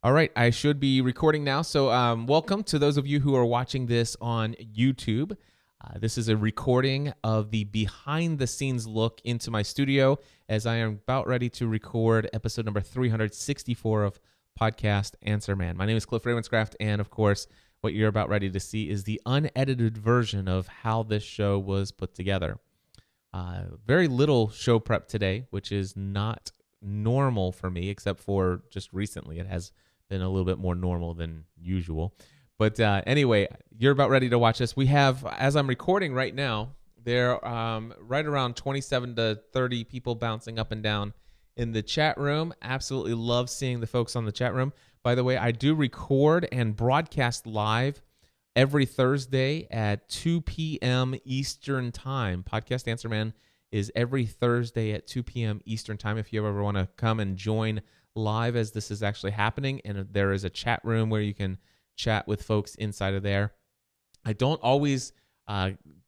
All right, I should be recording now. So welcome to those of you who are watching this on YouTube. This is a recording of the behind-the-scenes look into my studio as I am about ready to record episode number 364 of Podcast Answer Man. My name is Cliff Ravenscraft, and of course, what you're about ready to see is the unedited version of how this show was put together. Very little show prep today, which is not normal for me, except for just recently. It has been a little bit more normal than usual. But anyway, you're about ready to watch this. We have, as I'm recording right now, there right around 27 to 30 people bouncing up and down in the chat room. Absolutely love seeing the folks on the chat room. By the way, I do record and broadcast live every Thursday at 2 p.m. Eastern Time. Podcast Answer Man is every Thursday at 2 p.m. Eastern Time. If you ever want to come and join live as this is actually happening, and there is a chat room where you can chat with folks inside of there. I don't always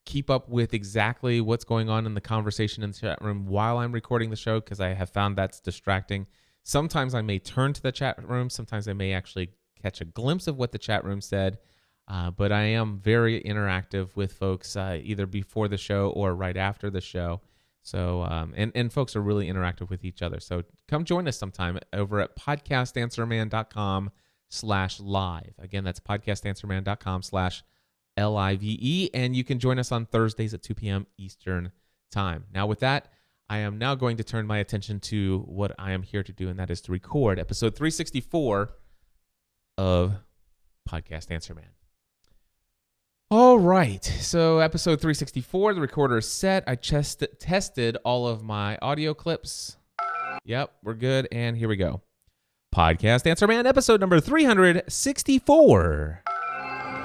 keep up with exactly what's going on in the conversation in the chat room while I'm recording the show because I have found that's distracting. Sometimes I may turn to the chat room. Sometimes I may actually catch a glimpse of what the chat room said. But I am very interactive with folks either before the show or right after the show. So, and folks are really interactive with each other. So come join us sometime over at podcastanswerman.com/live. Again, that's podcastanswerman.com/LIVE. And you can join us on Thursdays at 2 p.m. Eastern Time. Now with that, I am now going to turn my attention to what I am here to do, and that is to record episode 364 of Podcast Answer Man. All right, so episode 364, the recorder is set. I tested all of my audio clips. Yep, we're good, and here we go. Podcast Answer Man, episode number 364.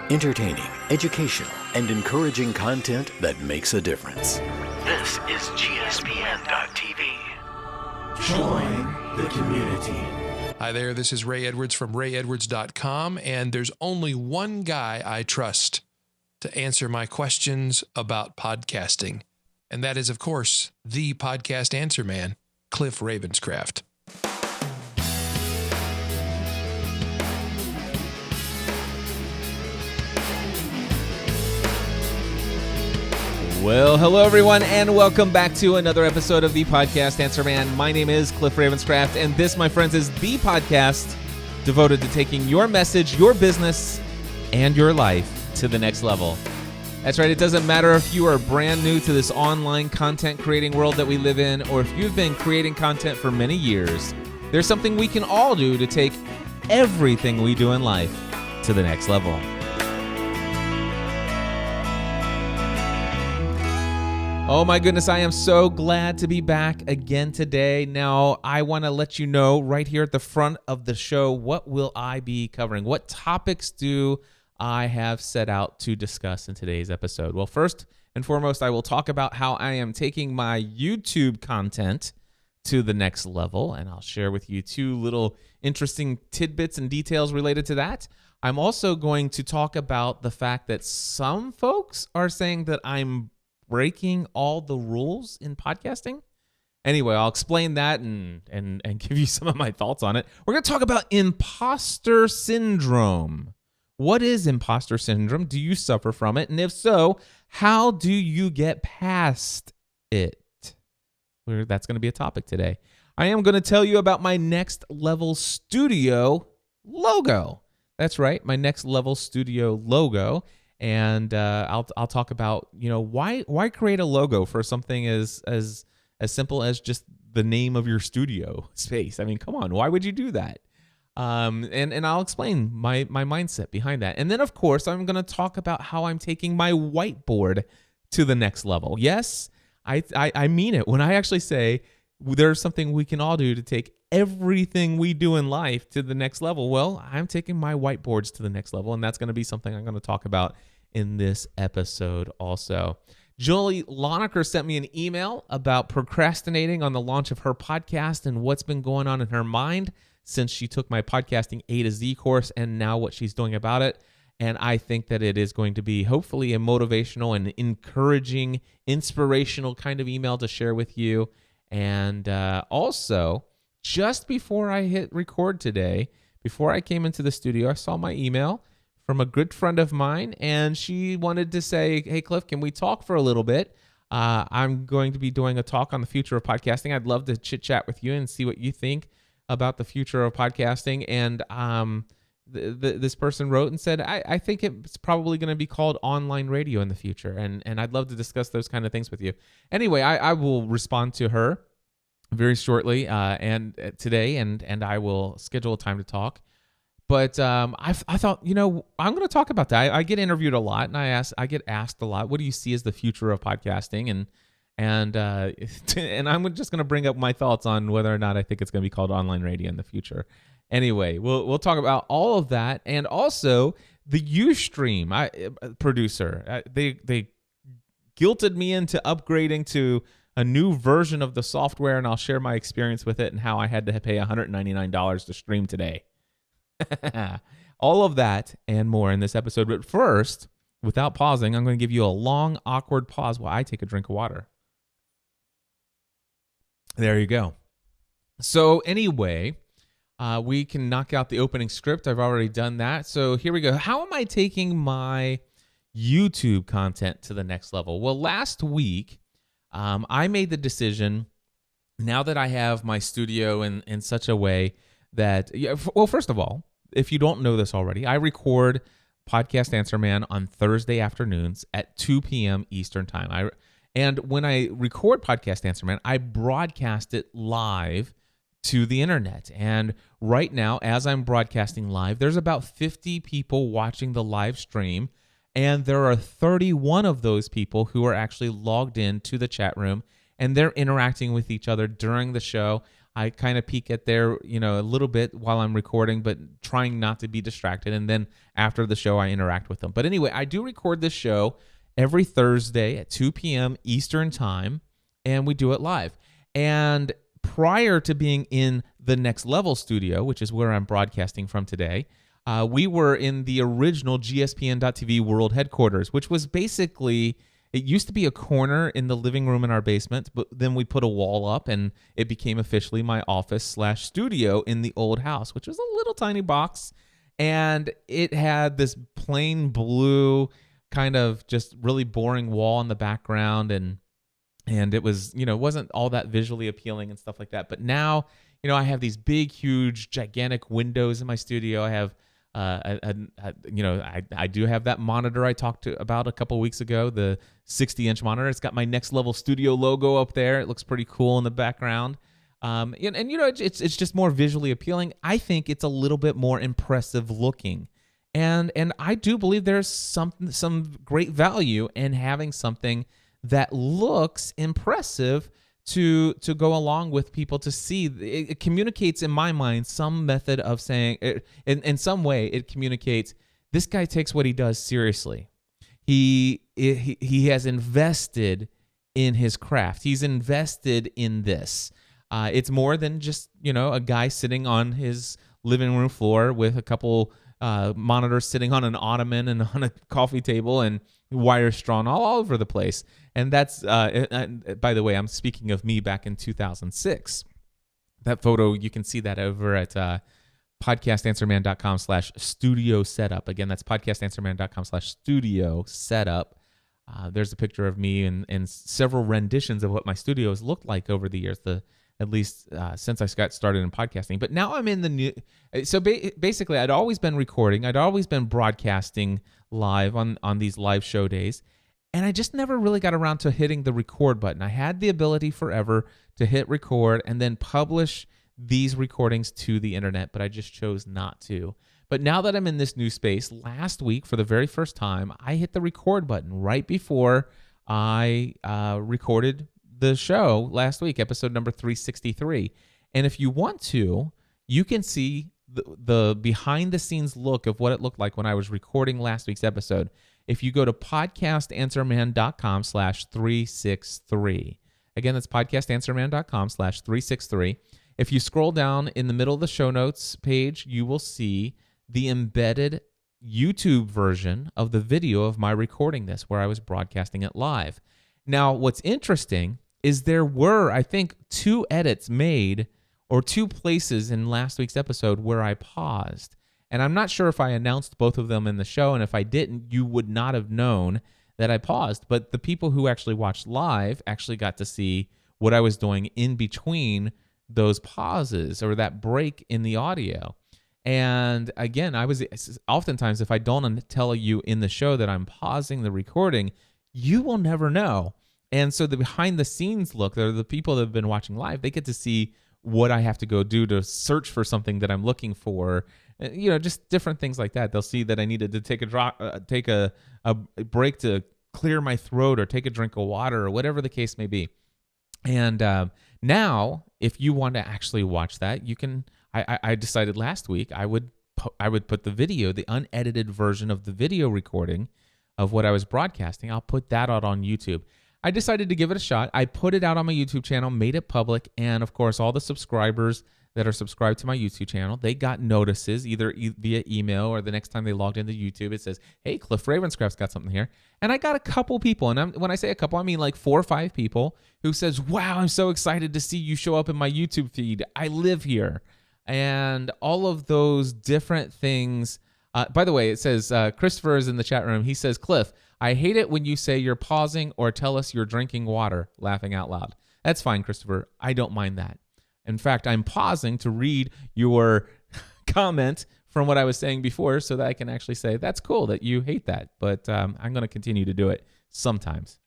Entertaining, educational, and encouraging content that makes a difference. This is GSPN.TV. Join the community. Hi there, this is Ray Edwards from RayEdwards.com, and there's only one guy I trust to answer my questions about podcasting, and that is, of course, the Podcast Answer Man, Cliff Ravenscraft. Well, hello everyone, and welcome back to another episode of the Podcast Answer Man. My name is Cliff Ravenscraft, and this, my friends, is the podcast devoted to taking your message, your business, and your life to the next level. That's right, it doesn't matter if you are brand new to this online content creating world that we live in, or if you've been creating content for many years. There's something we can all do to take everything we do in life to the next level. Oh my goodness, I am so glad to be back again today. Now, I want to let you know right here at the front of the show, what will I be covering? What topics do I have set out to discuss in today's episode? Well, first and foremost, I will talk about how I am taking my YouTube content to the next level, and I'll share with you two little interesting tidbits and details related to that. I'm also going to talk about the fact that some folks are saying that I'm breaking all the rules in podcasting. Anyway, I'll explain that and give you some of my thoughts on it. We're going to talk about Imposter Syndrome. What is Imposter Syndrome? Do you suffer from it? And if so, how do you get past it? That's going to be a topic today. I am going to tell you about my Next Level Studio logo. That's right, my Next Level Studio logo. And I'll talk about, why create a logo for something as simple as just the name of your studio space. I mean, come on, why would you do that? And I'll explain my mindset behind that. And then, of course, I'm going to talk about how I'm taking my whiteboard to the next level. Yes, I mean it when I actually say there's something we can all do to take everything we do in life to the next level. Well, I'm taking my whiteboards to the next level, and that's going to be something I'm going to talk about in this episode also. Julie Lonaker sent me an email about procrastinating on the launch of her podcast and what's been going on in her mind since she took my podcasting A to Z course and now what she's doing about it. And I think that it is going to be hopefully a motivational and encouraging, inspirational kind of email to share with you. And also, just before I hit record today, before I came into the studio, I saw my email from a good friend of mine, and she wanted to say, hey, Cliff, can we talk for a little bit? I'm going to be doing a talk on the future of podcasting. I'd love to chit-chat with you and see what you think about the future of podcasting. And this person wrote and said, I think it's probably going to be called online radio in the future, and I'd love to discuss those kind of things with you. Anyway, I will respond to her very shortly and today, and I will schedule a time to talk. But I thought, I'm going to talk about that. I get interviewed a lot, and I get asked a lot, what do you see as the future of podcasting? And I'm just going to bring up my thoughts on whether or not I think it's going to be called online radio in the future. Anyway, we'll talk about all of that, and also the Ustream producer. They guilted me into upgrading to a new version of the software, and I'll share my experience with it and how I had to pay $199 to stream today. All of that and more in this episode. But first, without pausing, I'm going to give you a long, awkward pause while I take a drink of water. There you go. So anyway, we can knock out the opening script. I've already done that. So here we go. How am I taking my YouTube content to the next level? Well, last week, I made the decision, now that I have my studio in such a way that, well, first of all, if you don't know this already, I record Podcast Answer Man on Thursday afternoons at 2 p.m. Eastern Time. And when I record Podcast Answer Man, I broadcast it live to the internet. And right now, as I'm broadcasting live, there's about 50 people watching the live stream, and there are 31 of those people who are actually logged in to the chat room, and they're interacting with each other during the show. I kind of peek at there, a little bit while I'm recording, but trying not to be distracted. And then after the show, I interact with them. But anyway, I do record this show every Thursday at 2 p.m. Eastern Time, and we do it live. And prior to being in the Next Level studio, which is where I'm broadcasting from today, we were in the original GSPN.TV world headquarters, which was basically, it used to be a corner in the living room in our basement, but then we put a wall up and it became officially my office/studio in the old house, which was a little tiny box. And it had this plain blue kind of just really boring wall in the background. And it was, wasn't all that visually appealing and stuff like that. But now, I have these big, huge, gigantic windows in my studio. I have I do have that monitor I talked about a couple weeks ago, the 60-inch monitor. It's got my Next Level Studio logo up there. It looks pretty cool in the background. It's just more visually appealing. I think it's a little bit more impressive looking. And I do believe there's some great value in having something that looks impressive to go along with people to see. It communicates, in my mind, some method of saying, in some way, it communicates, this guy takes what he does seriously. He has invested in his craft. He's invested in this. It's more than just, a guy sitting on his living room floor with a couple monitors sitting on an ottoman and on a coffee table and wires strawn all over the place. And that's, by the way, I'm speaking of me back in 2006. That photo, you can see that over at podcastanswerman.com/studio setup. Again, that's podcastanswerman.com/studio setup. There's a picture of me and several renditions of what my studios looked like over the years, at least since I got started in podcasting. But now I'm in the new. So basically, I'd always been recording. I'd always been broadcasting live on these live show days. And I just never really got around to hitting the record button. I had the ability forever to hit record and then publish these recordings to the internet, but I just chose not to. But now that I'm in this new space, last week, for the very first time, I hit the record button right before I recorded the show last week, episode number 363. And if you want to, you can see the behind-the-scenes look of what it looked like when I was recording last week's episode. If you go to podcastanswerman.com/363. Again, that's podcastanswerman.com/363. If you scroll down in the middle of the show notes page, you will see the embedded YouTube version of the video of my recording this, where I was broadcasting it live. Now, what's interesting is there were, I think, 2 edits made or two places in last week's episode where I paused. And I'm not sure if I announced both of them in the show, and if I didn't, you would not have known that I paused. But the people who actually watched live actually got to see what I was doing in between those pauses or that break in the audio. And again, oftentimes, if I don't tell you in the show that I'm pausing the recording, you will never know. And so the behind the scenes look, they're the people that have been watching live, they get to see what I have to go do to search for something that I'm looking for, just different things like that. They'll see that I needed to take a break to clear my throat or take a drink of water or whatever the case may be. And now, if you want to actually watch that, you can. I decided last week I would put the video, the unedited version of the video recording of what I was broadcasting. I'll put that out on YouTube. I decided to give it a shot. I put it out on my YouTube channel, made it public, and of course, all the subscribers that are subscribed to my YouTube channel, they got notices either via email or the next time they logged into YouTube, it says, "Hey, Cliff Ravenscraft's got something here." And I got a couple people, and when I say a couple, I mean like 4 or 5 people who says, "Wow, I'm so excited to see you show up in my YouTube feed. I live here." And all of those different things. By the way, it says, Christopher is in the chat room. He says, "Cliff, I hate it when you say you're pausing or tell us you're drinking water," laughing out loud. That's fine, Christopher. I don't mind that. In fact, I'm pausing to read your comment from what I was saying before so that I can actually say, that's cool that you hate that. But I'm going to continue to do it sometimes.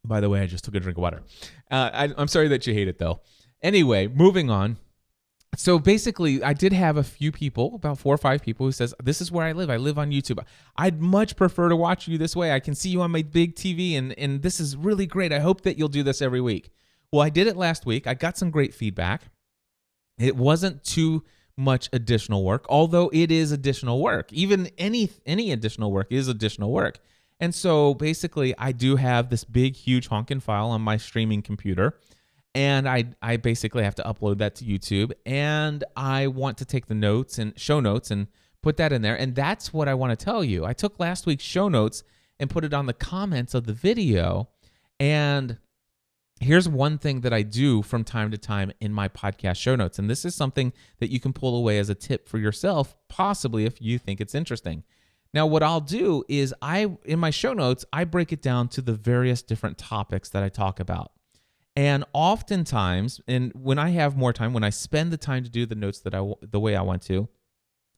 By the way, I just took a drink of water. I'm sorry that you hate it, though. Anyway, moving on. So basically, I did have a few people, about 4 or 5 people, who says, "This is where I live. I live on YouTube. I'd much prefer to watch you this way. I can see you on my big TV, and this is really great. I hope that you'll do this every week." Well, I did it last week. I got some great feedback. It wasn't too much additional work, although it is additional work. Even any additional work is additional work. And so basically, I do have this big, huge honking file on my streaming computer. And I basically have to upload that to YouTube, and I want to take the notes and show notes and put that in there. And that's what I want to tell you. I took last week's show notes and put it on the comments of the video. And here's one thing that I do from time to time in my podcast show notes. And this is something that you can pull away as a tip for yourself, possibly if you think it's interesting. Now, what I'll do is in my show notes, I break it down to the various different topics that I talk about. And oftentimes, and when I have more time, when I spend the time to do the notes the way I want to,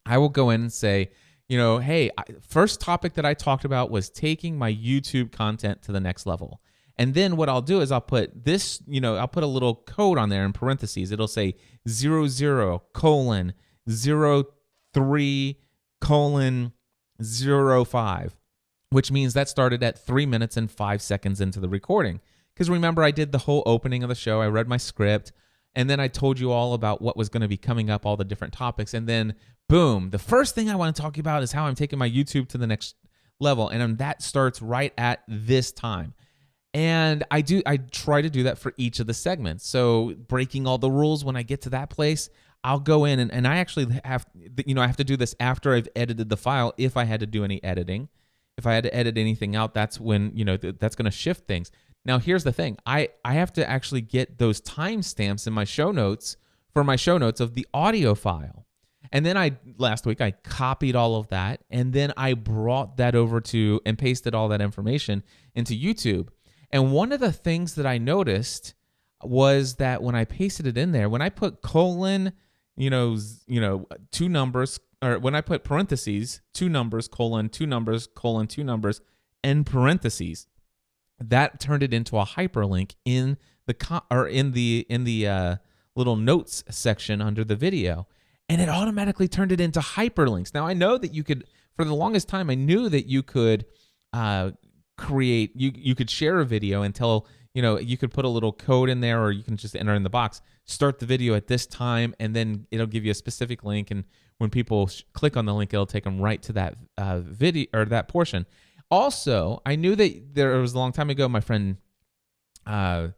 I will go in and say, hey, first topic that I talked about was taking my YouTube content to the next level. And then what I'll do is I'll put this, I'll put a little code on there in parentheses. It'll say 00:03:05, which means that started at 3 minutes and 5 seconds into the recording. Because remember, I did the whole opening of the show. I read my script, and then I told you all about what was going to be coming up, all the different topics. And then, boom, the first thing I want to talk about is how I'm taking my YouTube to the next level. And that starts right at this time. And I try to do that for each of the segments. So breaking all the rules, when I get to that place, I'll go in and I actually have, I have to do this after I've edited the file if I had to do any editing. If I had to edit anything out, that's when, that's going to shift things. Now, here's the thing. I have to actually get those timestamps in my show notes for my show notes of the audio file. And then last week, I copied all of that, and then I brought that over to and pasted all that information into YouTube. And one of the things that I noticed was that when I pasted it in there, when I put colon, 2 numbers, or when I put parentheses, 2 numbers, colon, 2 numbers, colon, 2 numbers, and parentheses, that turned it into a hyperlink in the little notes section under the video, and it automatically turned it into hyperlinks. Now I know that you could, for the longest time, I knew that you could create, you could share a video and tell, you could put a little code in there, or you can just enter in the box, start the video at this time, and then it'll give you a specific link, and when people click on the link, it'll take them right to that video or that portion. Also, I knew that there was a long time ago, my friend, a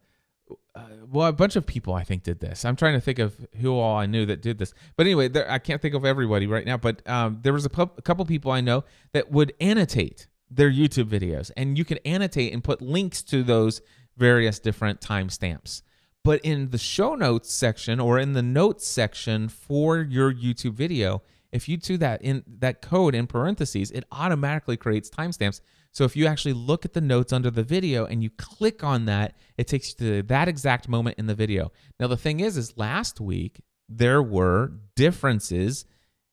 bunch of people I think did this. I'm trying to think of who all I knew that did this. But anyway, I can't think of everybody right now, but there was a couple people I know that would annotate their YouTube videos, and you can annotate and put links to those various different timestamps. But in the show notes section or in the notes section for your YouTube video, if you do that in that code in parentheses, it automatically creates timestamps. So if you actually look at the notes under the video and you click on that, it takes you to that exact moment in the video. Now, the thing is last week, there were differences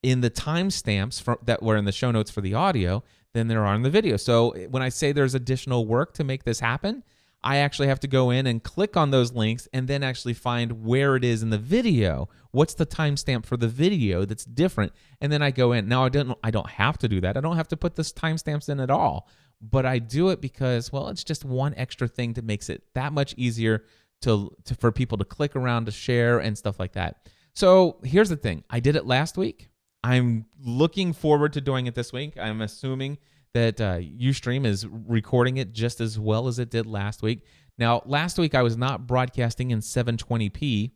in the timestamps that were in the show notes for the audio than there are in the video. So when I say there's additional work to make this happen, I actually have to go in and click on those links and then actually find where it is in the video. What's the timestamp for the video that's different? And then I go in. Now, I don't have to do that. I don't have to put this timestamps in at all. But I do it because, well, it's just one extra thing that makes it that much easier for people to click around, to share, and stuff like that. So here's the thing. I did it last week. I'm looking forward to doing it this week. I'm assuming that Ustream is recording it just as well as it did last week. Now, last week I was not broadcasting in 720p.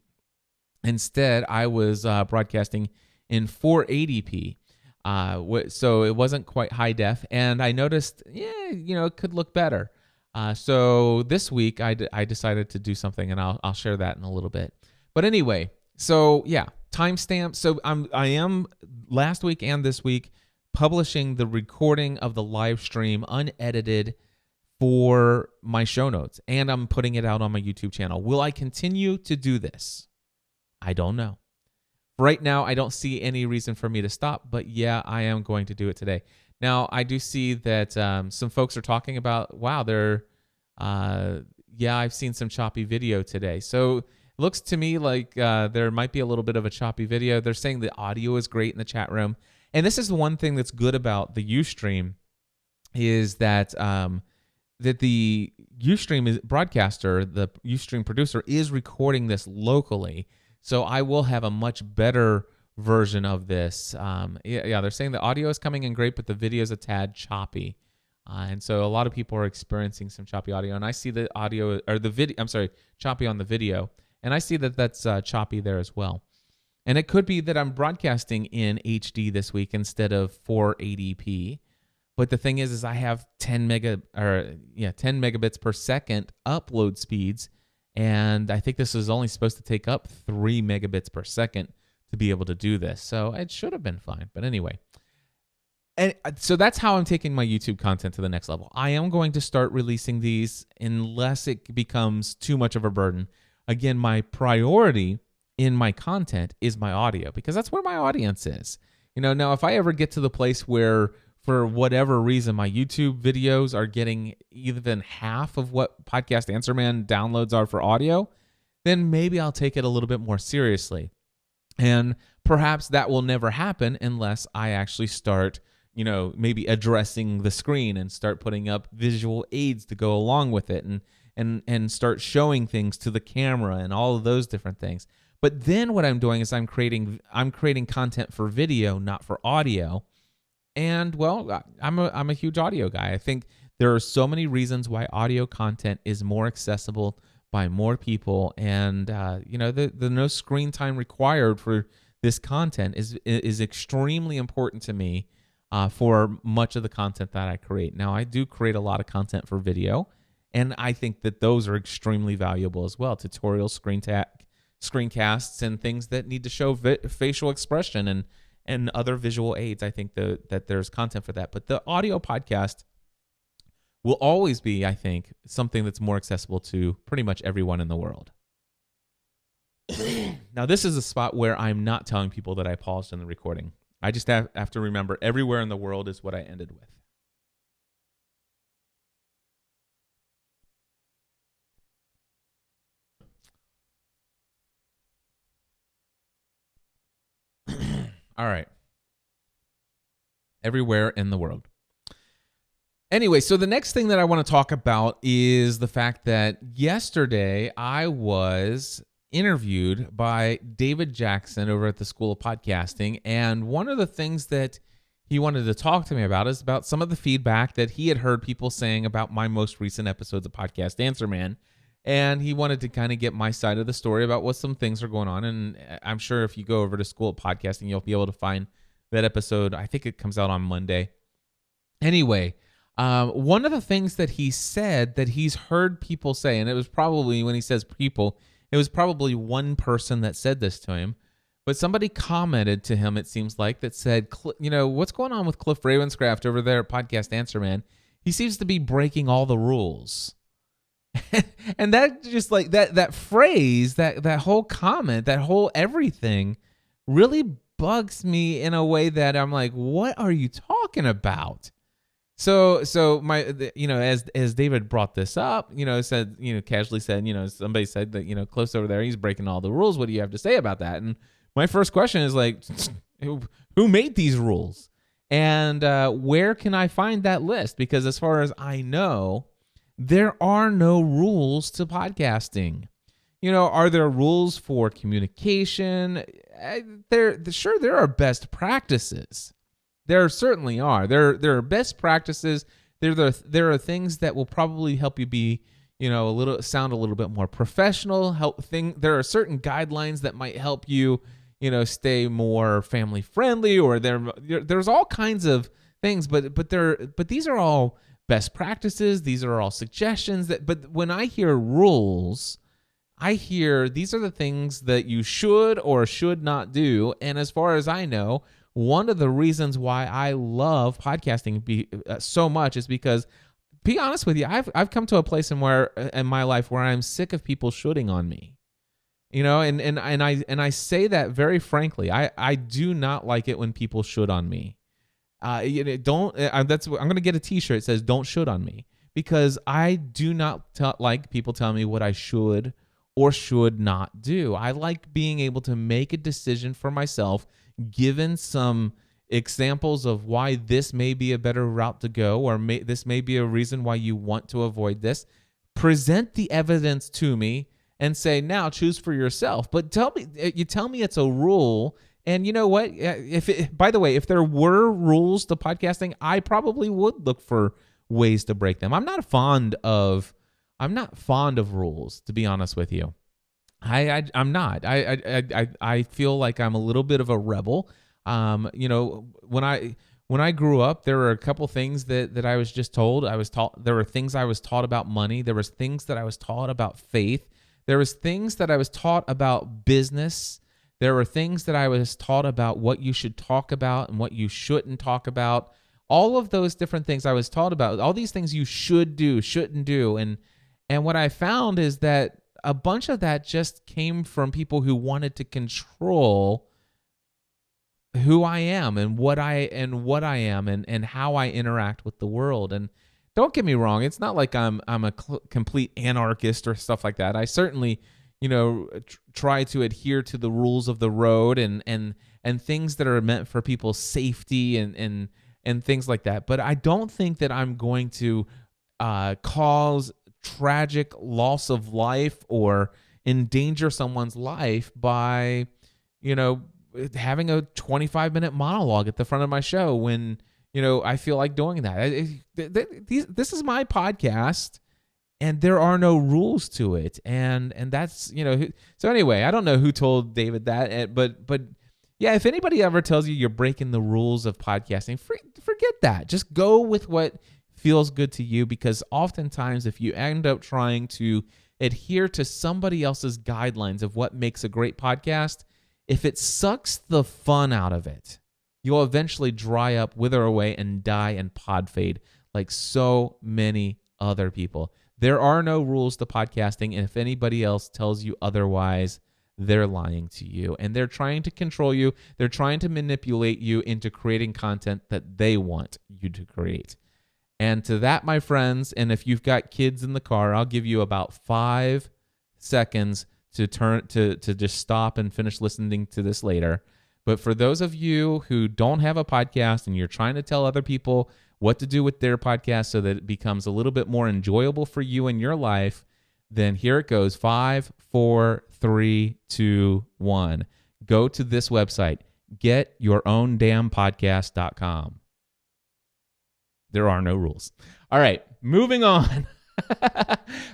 Instead, I was broadcasting in 480p. So it wasn't quite high def. And I noticed, it could look better. So this week I decided to do something, and I'll share that in a little bit. But anyway, so yeah, timestamp. So I am last week and this week publishing the recording of the live stream unedited for my show notes, and I'm putting it out on my YouTube channel. Will I continue to do this? I don't know. Right now, I don't see any reason for me to stop, but yeah, I am going to do it today. Now, I do see that some folks are talking about, wow, I've seen some choppy video today. So it looks to me like there might be a little bit of a choppy video. They're saying the audio is great in the chat room. And this is the one thing that's good about the Ustream is that the Ustream broadcaster, the Ustream producer, is recording this locally. So I will have a much better version of this. They're saying the audio is coming in great, but the video is a tad choppy. And so a lot of people are experiencing some choppy audio. And I see the audio, or the video, choppy on the video. And I see that that's choppy there as well. And it could be that I'm broadcasting in HD this week instead of 480p. But the thing is I have 10 megabits per second upload speeds, and I think this is only supposed to take up 3 megabits per second to be able to do this. So it should have been fine. But anyway, and so that's how I'm taking my YouTube content to the next level. I am going to start releasing these unless it becomes too much of a burden. Again, my priority in my content is my audio, because that's where my audience is. Now if I ever get to the place where for whatever reason my YouTube videos are getting even half of what Podcast Answer Man downloads are for audio, then maybe I'll take it a little bit more seriously. And perhaps that will never happen unless I actually start, maybe addressing the screen and start putting up visual aids to go along with it, and start showing things to the camera and all of those different things. But then what I'm doing is I'm creating content for video, not for audio. And well, I'm a huge audio guy. I think there are so many reasons why audio content is more accessible by more people, and the no screen time required for this content is extremely important to me for much of the content that I create. Now, I do create a lot of content for video, and I think that those are extremely valuable as well. Tutorials, screencasts, and things that need to show facial expression and other visual aids. I think that there's content for that. But the audio podcast will always be, I think, something that's more accessible to pretty much everyone in the world. Now, this is a spot where I'm not telling people that I paused in the recording. I just have to remember everywhere in the world is what I ended with. All right. Everywhere in the world. Anyway, so the next thing that I want to talk about is the fact that yesterday I was interviewed by David Jackson over at the School of Podcasting, and one of the things that he wanted to talk to me about is about some of the feedback that he had heard people saying about my most recent episodes of Podcast Answer Man. And he wanted to kind of get my side of the story about what some things are going on. And I'm sure if you go over to School of Podcasting, you'll be able to find that episode. I think it comes out on Monday. Anyway, one of the things that he said that he's heard people say, and it was probably when he says people, it was probably one person that said this to him, but somebody commented to him, it seems like, that said, what's going on with Cliff Ravenscraft over there at Podcast Answer Man? He seems to be breaking all the rules. And that just like that phrase, that whole comment, that whole everything really bugs me in a way that I'm like, what are you talking about? So as David brought this up, said, casually said, somebody said that, Cliff's over there, he's breaking all the rules. What do you have to say about that? And my first question is like, who made these rules? And where can I find that list? Because as far as I know, there are no rules to podcasting. Are there rules for communication? There are best practices. There certainly are. There are best practices. There are things that will probably help you be, sound a little bit more professional. There are certain guidelines that might help you, stay more family friendly. Or there's all kinds of things. But these are all best practices. These are all suggestions. But when I hear rules, I hear these are the things that you should or should not do. And as far as I know, one of the reasons why I love podcasting so much is because, be honest with you, I've come to a place in my life where I'm sick of people shooting on me. And I say that very frankly. I do not like it when people shoot on me. I'm going to get a T-shirt that says "Don't shoot on me," because I do not like people telling me what I should or should not do. I like being able to make a decision for myself, given some examples of why this may be a better route to go, or this may be a reason why you want to avoid this. Present the evidence to me and say, now choose for yourself. But tell me it's a rule. And you know what? By the way, if there were rules to podcasting, I probably would look for ways to break them. I'm not fond of rules, to be honest with you. I'm not. I feel like I'm a little bit of a rebel. When I grew up, there were a couple things that I was just told. There were things I was taught about money. There was things that I was taught about faith. There was things that I was taught about business. There were things that I was taught about what you should talk about and what you shouldn't talk about. All of those different things I was taught about. All these things you should do, shouldn't do. And what I found is that a bunch of that just came from people who wanted to control who I am and what I am and how I interact with the world. And don't get me wrong, it's not like I'm a complete anarchist or stuff like that. I certainly, try to adhere to the rules of the road and things that are meant for people's safety and things like that. But I don't think that I'm going to cause tragic loss of life or endanger someone's life by, having a 25-minute monologue at the front of my show when, I feel like doing that. This is my podcast, and there are no rules to it. And that's, so anyway, I don't know who told David that, but yeah, if anybody ever tells you you're breaking the rules of podcasting, forget that. Just go with what feels good to you, because oftentimes if you end up trying to adhere to somebody else's guidelines of what makes a great podcast, if it sucks the fun out of it, you'll eventually dry up, wither away, and die and pod fade like so many other people. There are no rules to podcasting, and if anybody else tells you otherwise, they're lying to you, and they're trying to control you. They're trying to manipulate you into creating content that they want you to create. And to that, my friends, and if you've got kids in the car, I'll give you about 5 seconds to just stop and finish listening to this later. But for those of you who don't have a podcast and you're trying to tell other people what to do with their podcast so that it becomes a little bit more enjoyable for you in your life, then here it goes. 5, 4, 3, 2, 1. Go to this website, getyourown.podcast.com. There are no rules. All right, moving on.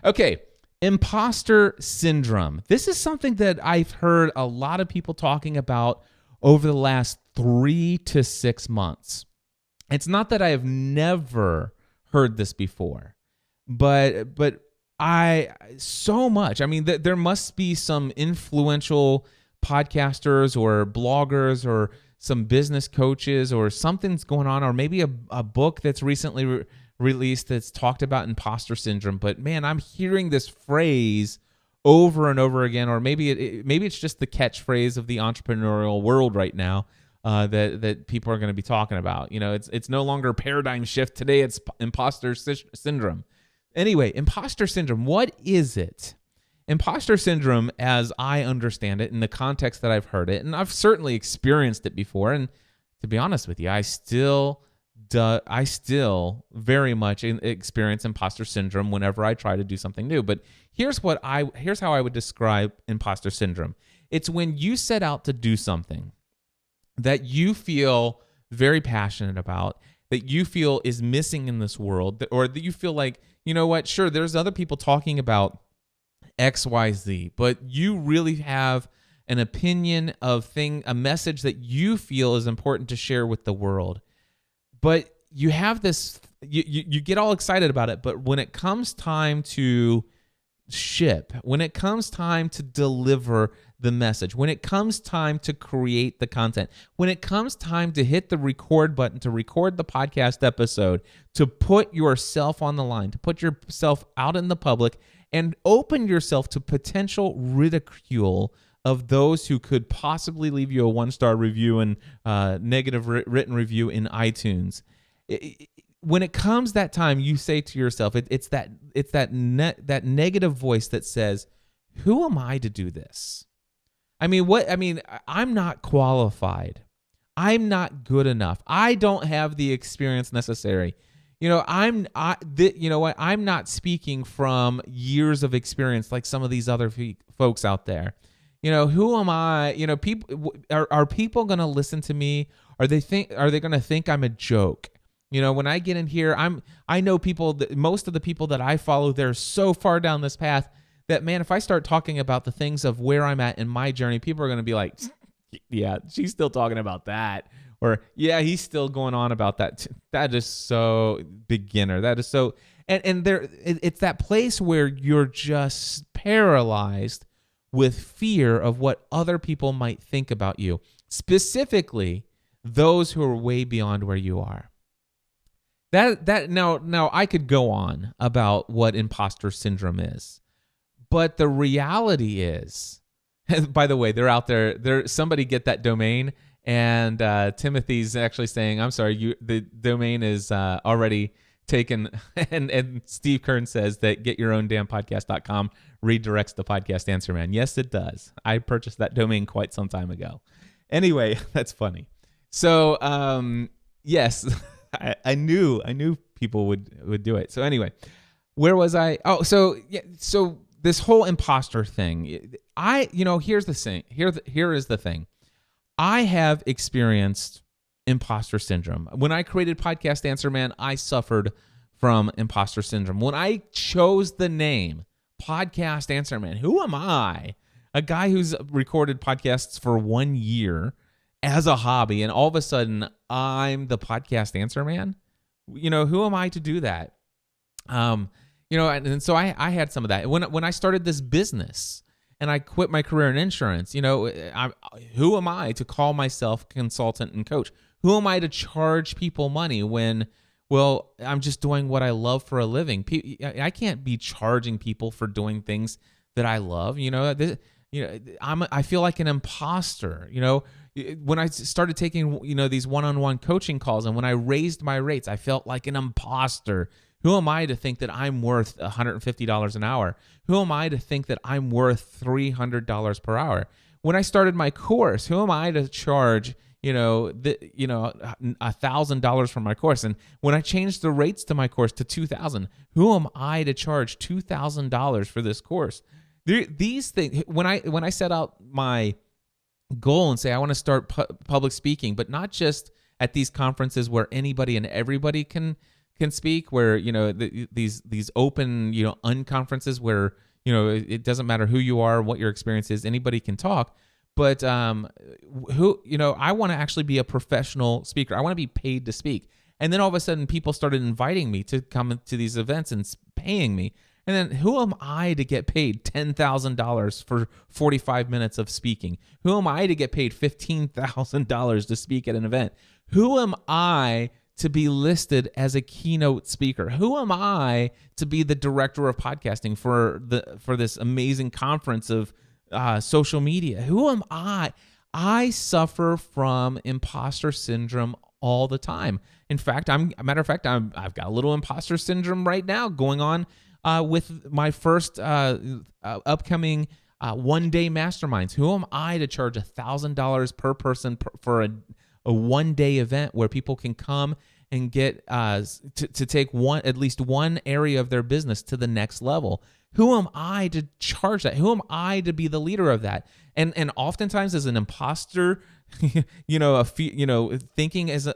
Okay, Imposter Syndrome. This is something that I've heard a lot of people talking about over the last 3 to 6 months. It's not that I have never heard this before, but so much. I mean, there must be some influential podcasters or bloggers or some business coaches or something's going on, or maybe a book that's recently released that's talked about imposter syndrome. But man, I'm hearing this phrase over and over again, or maybe it's just the catchphrase of the entrepreneurial world right now that people are going to be talking about. It's no longer paradigm shift today. It's imposter syndrome. Anyway, imposter syndrome, what is it? Imposter syndrome, as I understand it, in the context that I've heard it, and I've certainly experienced it before, and to be honest with you, I still very much experience imposter syndrome whenever I try to do something new. But here's how I would describe imposter syndrome. It's when you set out to do something that you feel very passionate about, that you feel is missing in this world, or that you feel like, you know what, sure, there's other people talking about X, Y, Z, but you really have an opinion of a message that you feel is important to share with the world. But you have this, you get all excited about it, but when it comes time to ship, when it comes time to deliver the message, when it comes time to create the content, when it comes time to hit the record button, to record the podcast episode, to put yourself on the line, to put yourself out in the public and open yourself to potential ridicule of those who could possibly leave you a 1-star review and negative written review in iTunes. When it comes that time, you say to yourself, it's that negative voice that says, "Who am I to do this? I'm not qualified. I'm not good enough. I don't have the experience necessary. I'm not speaking from years of experience like some of these other folks out there. Who am I? People are people going to listen to me? Are they going to think I'm a joke? When I get in here, I know people most of the people that I follow, they're so far down this path that, man, if I start talking about the things of where I'm at in my journey, people are going to be like, yeah, she's still talking about that. Or, yeah, he's still going on about that. That is so beginner. That is so, and there, it's that place where you're just paralyzed with fear of what other people might think about you, specifically those who are way beyond where you are. Now I could go on about what imposter syndrome is, but the reality is, by the way, they're out there. Somebody get that domain. And Timothy's actually saying, I'm sorry, the domain is already taken. And Steve Kern says that getyourown-podcast.com redirects the podcast answer man. Yes, it does. I purchased that domain quite some time ago. Anyway, that's funny. So, yes, I knew people would do it. So anyway, where was I? Oh, so this whole imposter thing, here's the thing. Here is the thing. I have experienced imposter syndrome. When I created Podcast Answer Man, I suffered from imposter syndrome. When I chose the name Podcast Answer Man, who am I? A guy who's recorded podcasts for 1 year as a hobby, and all of a sudden I'm the Podcast Answer Man? Who am I to do that? And so I had some of that. When I started this business, and I quit my career in insurance, who am I to call myself consultant and coach? Who am I to charge people money when, well, I'm just doing what I love for a living? I can't be charging people for doing things that I love. I feel like an imposter. When I started taking, these one-on-one coaching calls, and when I raised my rates, I felt like an imposter. Who am I to think that I'm worth $150 an hour? Who am I to think that I'm worth $300 per hour? When I started my course, who am I to charge, $1,000 for my course? And when I changed the rates to my course to $2,000, who am I to charge $2,000 for this course? These things, when I set out my goal and say I want to start public speaking, but not just at these conferences where anybody and everybody can speak, where these open unconferences where it doesn't matter who you are, what your experience is, anybody can talk. But I want to actually be a professional speaker. I want to be paid to speak. And then all of a sudden, people started inviting me to come to these events and paying me. And then who am I to get paid $10,000 for 45 minutes of speaking? Who am I to get paid $15,000 to speak at an event? Who am I to be listed as a keynote speaker? Who am I to be the director of podcasting for this amazing conference of social media? Who am I? I suffer from imposter syndrome all the time. In fact, I've got a little imposter syndrome right now going on with my first upcoming one-day masterminds. Who am I to charge $1,000 per person for a one-day event where people can come and get to take at least one area of their business to the next level? Who am I to charge that? Who am I to be the leader of that? And oftentimes as an imposter, thinking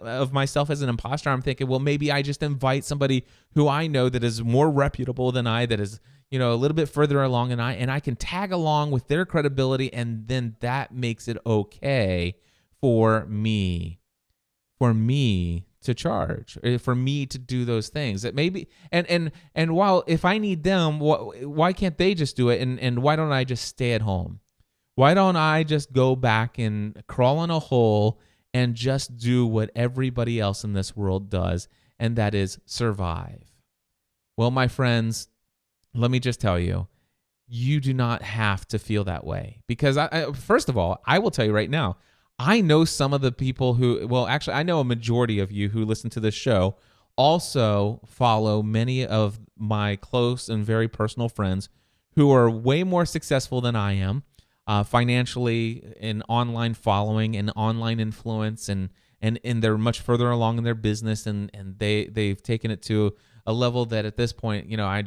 of myself as an imposter, I'm thinking, well, maybe I just invite somebody who I know that is more reputable than I, that is, a little bit further along than I, and I can tag along with their credibility, and then that makes it okay for me to charge, for me to do those things. That maybe, and while if I need them, why can't they just do it? And why don't I just stay at home? Why don't I just go back and crawl in a hole and just do what everybody else in this world does, and that is survive? Well, my friends, let me just tell you, you do not have to feel that way. Because first of all, I will tell you right now, I know some of the people I know a majority of you who listen to this show also follow many of my close and very personal friends who are way more successful than I am. Financially, in online following and online influence, and they're much further along in their business, and they've taken it to a level that at this point, I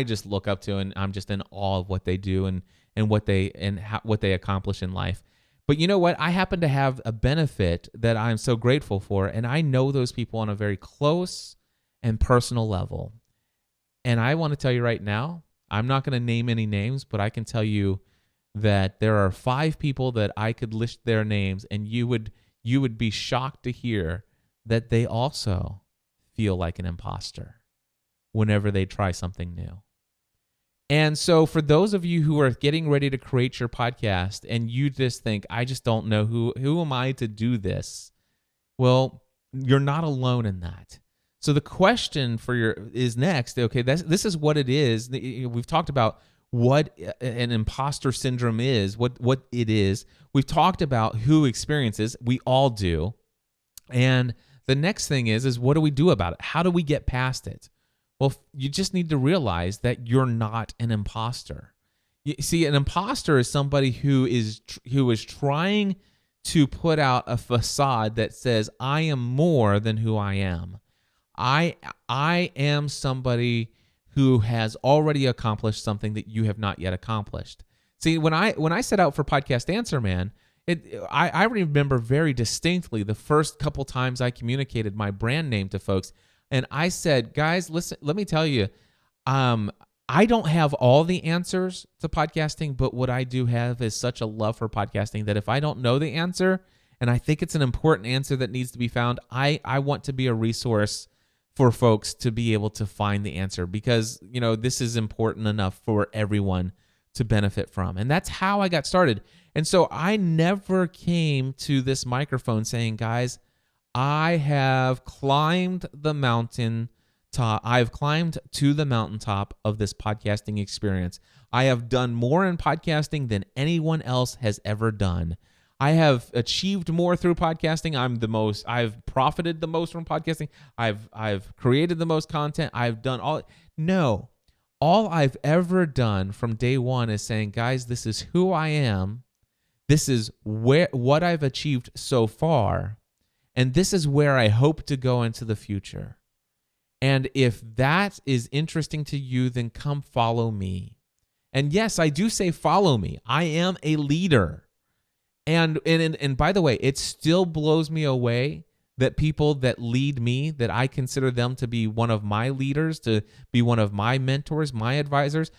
just look up to, and I'm just in awe of what they do and what they accomplish in life. But you know what? I happen to have a benefit that I'm so grateful for, and I know those people on a very close and personal level. And I want to tell you right now, I'm not going to name any names, but I can tell you that there are 5 people that I could list their names, and you would be shocked to hear that they also feel like an imposter whenever they try something new. And so for those of you who are getting ready to create your podcast and you just think, I just don't know who am I to do this? Well, you're not alone in that. So the question is next, okay, this is what it is. We've talked about what an imposter syndrome is, what it is. We've talked about who experiences, we all do. And the next thing is what do we do about it? How do we get past it? Well, you just need to realize that you're not an imposter. You see, an imposter is somebody who is trying to put out a facade that says, I am more than who I am. I am somebody who has already accomplished something that you have not yet accomplished. See, when I set out for Podcast Answer Man, I remember very distinctly the first couple times I communicated my brand name to folks, and I said, guys, listen, let me tell you, I don't have all the answers to podcasting, but what I do have is such a love for podcasting that if I don't know the answer, and I think it's an important answer that needs to be found, I want to be a resource for folks to be able to find the answer, because this is important enough for everyone to benefit from. And that's how I got started. And so I never came to this microphone saying, guys, I have climbed the mountain top. I've climbed to the mountaintop of this podcasting experience. I have done more in podcasting than anyone else has ever done. I have achieved more through podcasting. I've profited the most from podcasting. I've created the most content. I've done all. No, all I've ever done from day one is saying, guys, this is who I am. This is what I've achieved so far. And this is where I hope to go into the future. And if that is interesting to you, then come follow me. And yes, I do say follow me. I am a leader. And by the way, it still blows me away that people that lead me, that I consider them to be one of my leaders, to be one of my mentors, my advisors,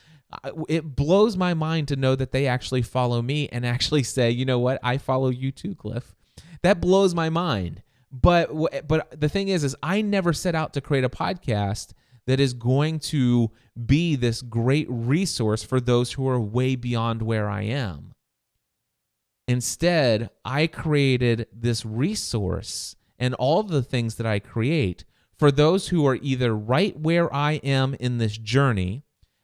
it blows my mind to know that they actually follow me and actually say, you know what, I follow you too, Cliff. That blows my mind. But the thing is I never set out to create a podcast that is going to be this great resource for those who are way beyond where I am. Instead, I created this resource and all the things that I create for those who are either right where I am in this journey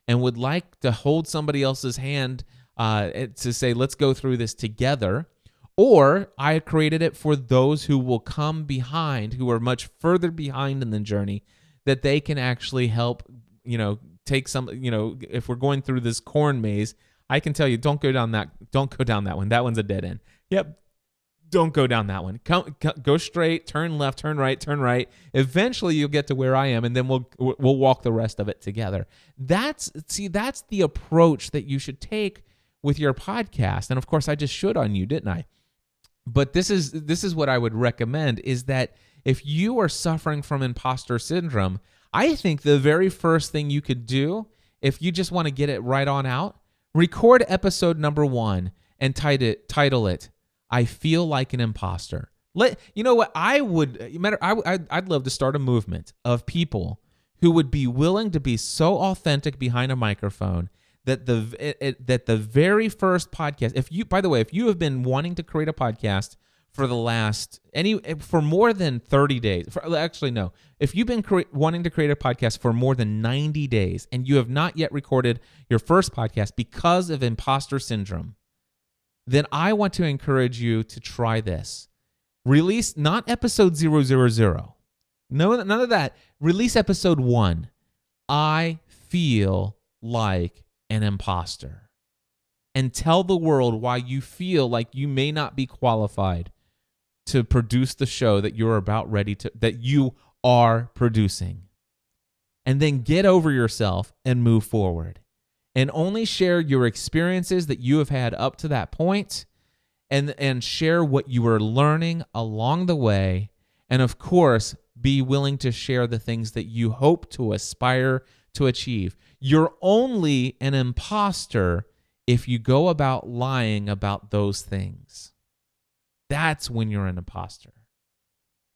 and would like to hold somebody else's hand to say, let's go through this together, or I created it for those who will come behind, who are much further behind in the journey, that they can actually help, take some, if we're going through this corn maze, I can tell you, don't go down that one. That one's a dead end. Yep. Don't go down that one. Go straight, turn left, turn right. Eventually you'll get to where I am, and then we'll walk the rest of it together. That's the approach that you should take with your podcast. And of course I just should on you, didn't I? But this is what I would recommend, is that if you are suffering from imposter syndrome, I think the very first thing you could do, if you just want to get it right on out, record episode number 1 and title it, I Feel Like an Imposter. You know what? I'd love to start a movement of people who would be willing to be so authentic behind a microphone that the very first podcast, if you have been wanting to create a podcast for more than 30 days, if you've been wanting to create a podcast for more than 90 days and you have not yet recorded your first podcast because of imposter syndrome, then I want to encourage you to try this. Release not episode 000. No, none of that. Release episode 1. I feel like an imposter. And tell the world why you feel like you may not be qualified to produce the show that that you are producing. And then get over yourself and move forward. And only share your experiences that you have had up to that point, and share what you are learning along the way. And of course, be willing to share the things that you hope to aspire to achieve. You're only an imposter if you go about lying about those things. That's when you're an imposter.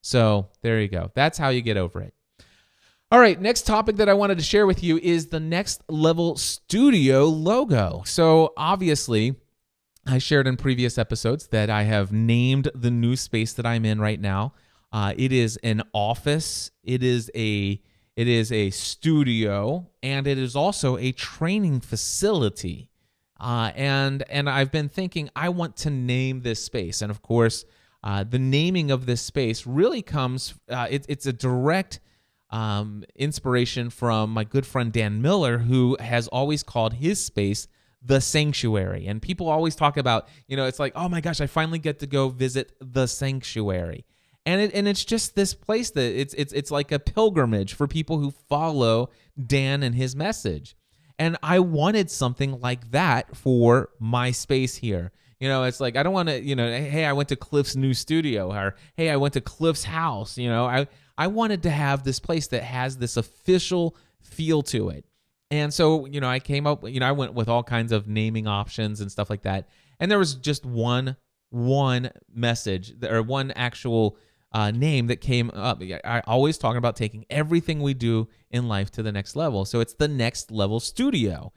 So there you go. That's how you get over it. All right, next topic that I wanted to share with you is the Next Level Studio logo. So obviously, I shared in previous episodes that I have named the new space that I'm in right now. It is an office. It is a studio, and it is also a training facility. And I've been thinking I want to name this space, and of course, the naming of this space really comes. It's a direct inspiration from my good friend Dan Miller, who has always called his space the Sanctuary. And people always talk about, it's like, oh my gosh, I finally get to go visit the Sanctuary. And it's just this place that it's like a pilgrimage for people who follow Dan and his message. And I wanted something like that for my space here. It's like, I don't want to, hey, I went to Cliff's new studio, or hey, I went to Cliff's house. I wanted to have this place that has this official feel to it. And so, I came up, I went with all kinds of naming options and stuff like that. And there was just one message, or one actual name that came up. I always talking about taking everything we do in life to the next level. So it's the Next Level Studio.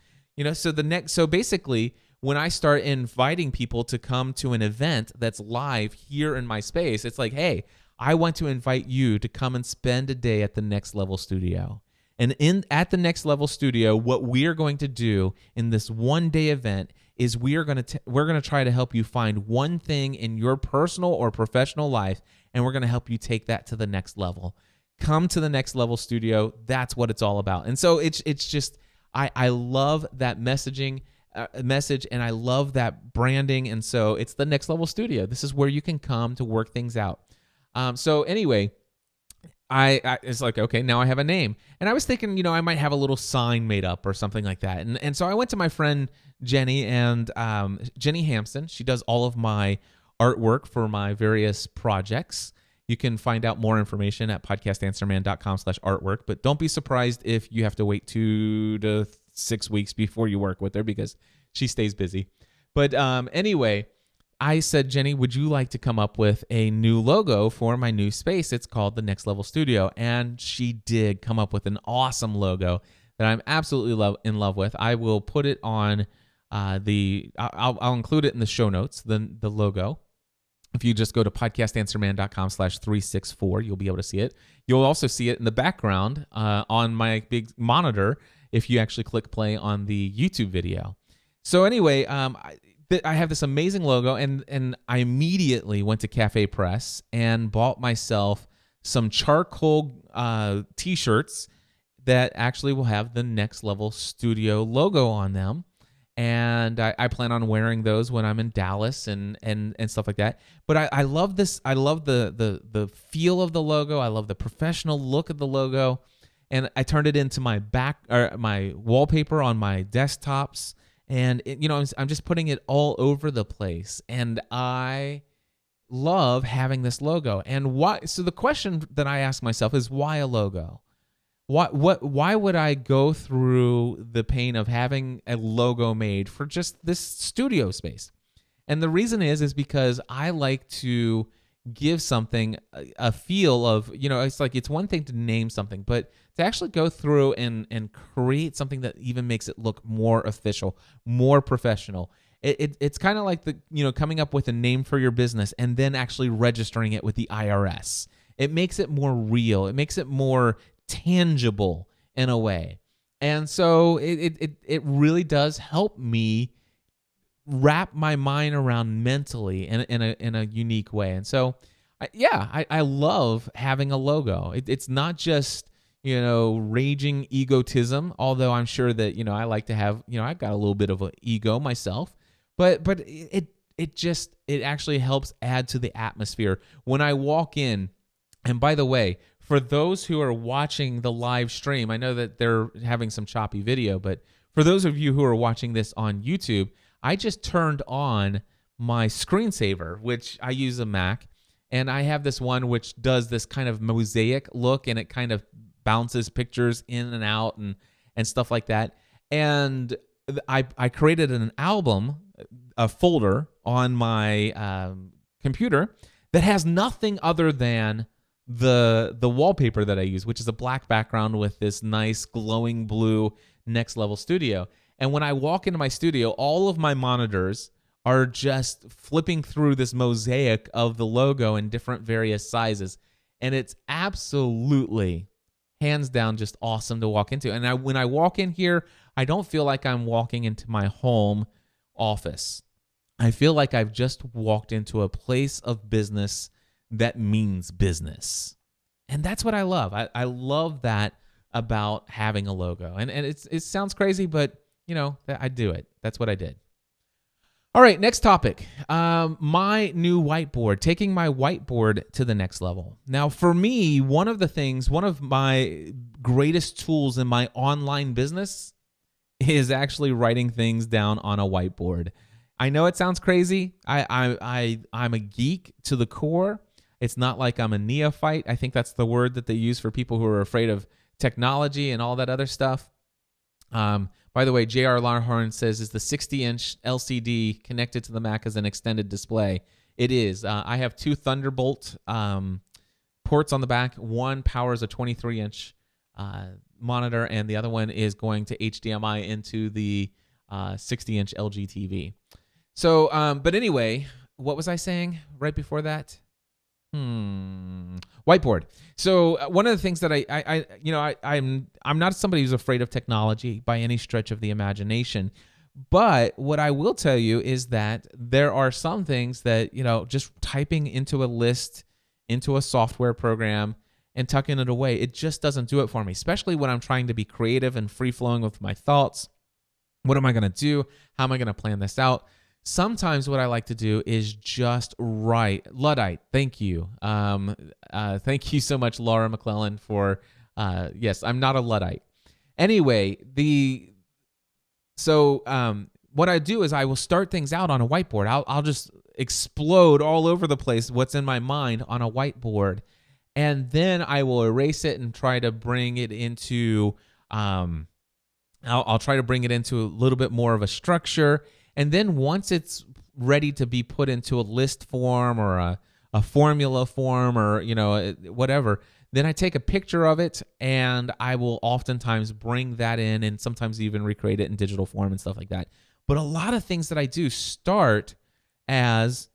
So basically, when I start inviting people to come to an event that's live here in my space, it's like, hey, I want to invite you to come and spend a day at the Next Level Studio. And at the Next Level Studio, what we are going to do in this one-day event is we're going to try to help you find one thing in your personal or professional life, and we're going to help you take that to the next level. Come to the Next Level Studio. That's what it's all about. And so it's just I love that message, and I love that branding. And so it's the Next Level Studio. This is where you can come to work things out. So anyway, I it's like, okay, now I have a name. And I was thinking, I might have a little sign made up or something like that. And so I went to my friend Jenny, and Jenny Hamson. She does all of my artwork for my various projects. You can find out more information at podcastanswerman.com/artwork, but don't be surprised if you have to wait 2 to 6 weeks before you work with her, because she stays busy. But anyway, I said, Jenny, would you like to come up with a new logo for my new space? It's called the Next Level Studio. And she did come up with an awesome logo that I'm absolutely in love with. I will put it on I'll include it in the show notes, the logo. If you just go to podcastanswerman.com/364, you'll be able to see it. You'll also see it in the background on my big monitor if you actually click play on the YouTube video. So anyway, I have this amazing logo, and I immediately went to Cafe Press and bought myself some charcoal T-shirts that actually will have the Next Level Studio logo on them. And I plan on wearing those when I'm in Dallas and stuff like that. But I love this. I love the feel of the logo. I love the professional look of the logo. And I turned it into my my wallpaper on my desktops. And I'm just putting it all over the place. And I love having this logo. And why? So the question that I ask myself is, why a logo? Why would I go through the pain of having a logo made for just this studio space? And the reason is because I like to give something a feel of, it's like, it's one thing to name something, but to actually go through and create something that even makes it look more official, more professional. It's kind of like coming up with a name for your business and then actually registering it with the IRS. It makes it more real. It makes it more tangible in a way. And so it really does help me wrap my mind around mentally in a unique way. And so I love having a logo. It's not just raging egotism, although I'm sure that I like to have I've got a little bit of an ego myself, but it actually helps add to the atmosphere when I walk in. And by the way, for those who are watching the live stream, I know that they're having some choppy video, but for those of you who are watching this on YouTube, I just turned on my screensaver, which I use a Mac, and I have this one which does this kind of mosaic look, and it kind of bounces pictures in and out and stuff like that. And I created an album, a folder on my computer that has nothing other than the wallpaper that I use, which is a black background with this nice glowing blue Next Level Studio. And when I walk into my studio, all of my monitors are just flipping through this mosaic of the logo in different various sizes. And it's absolutely, hands down, just awesome to walk into. And when I walk in here, I don't feel like I'm walking into my home office. I feel like I've just walked into a place of business that means business. And that's what I love. I love that about having a logo. And it sounds crazy, but I do it. That's what I did. All right, next topic. My new whiteboard, taking my whiteboard to the next level. Now, for me, one of my greatest tools in my online business is actually writing things down on a whiteboard. I know it sounds crazy. I'm a geek to the core. It's not like I'm a neophyte. I think that's the word that they use for people who are afraid of technology and all that other stuff. By the way, J.R. Larhorn says, is the 60-inch LCD connected to the Mac as an extended display? It is. I have two Thunderbolt ports on the back. One powers a 23-inch monitor, and the other one is going to HDMI into the 60-inch LG TV. So, but anyway, what was I saying right before that? Whiteboard. So one of the things that I'm not somebody who's afraid of technology by any stretch of the imagination, but what I will tell you is that there are some things that, just typing into a list, into a software program and tucking it away, it just doesn't do it for me, especially when I'm trying to be creative and free-flowing with my thoughts. What am I going to do? How am I going to plan this out? Sometimes what I like to do is just write. Luddite, thank you. Thank you so much, Laura McClellan, for, yes, I'm not a Luddite. Anyway, what I do is I will start things out on a whiteboard. I'll just explode all over the place what's in my mind on a whiteboard, and then I will erase it and try to bring it into, I'll try to bring it into a little bit more of a structure. And then once it's ready to be put into a list form or a formula form or, whatever, then I take a picture of it and I will oftentimes bring that in and sometimes even recreate it in digital form and stuff like that. But a lot of things that I do start as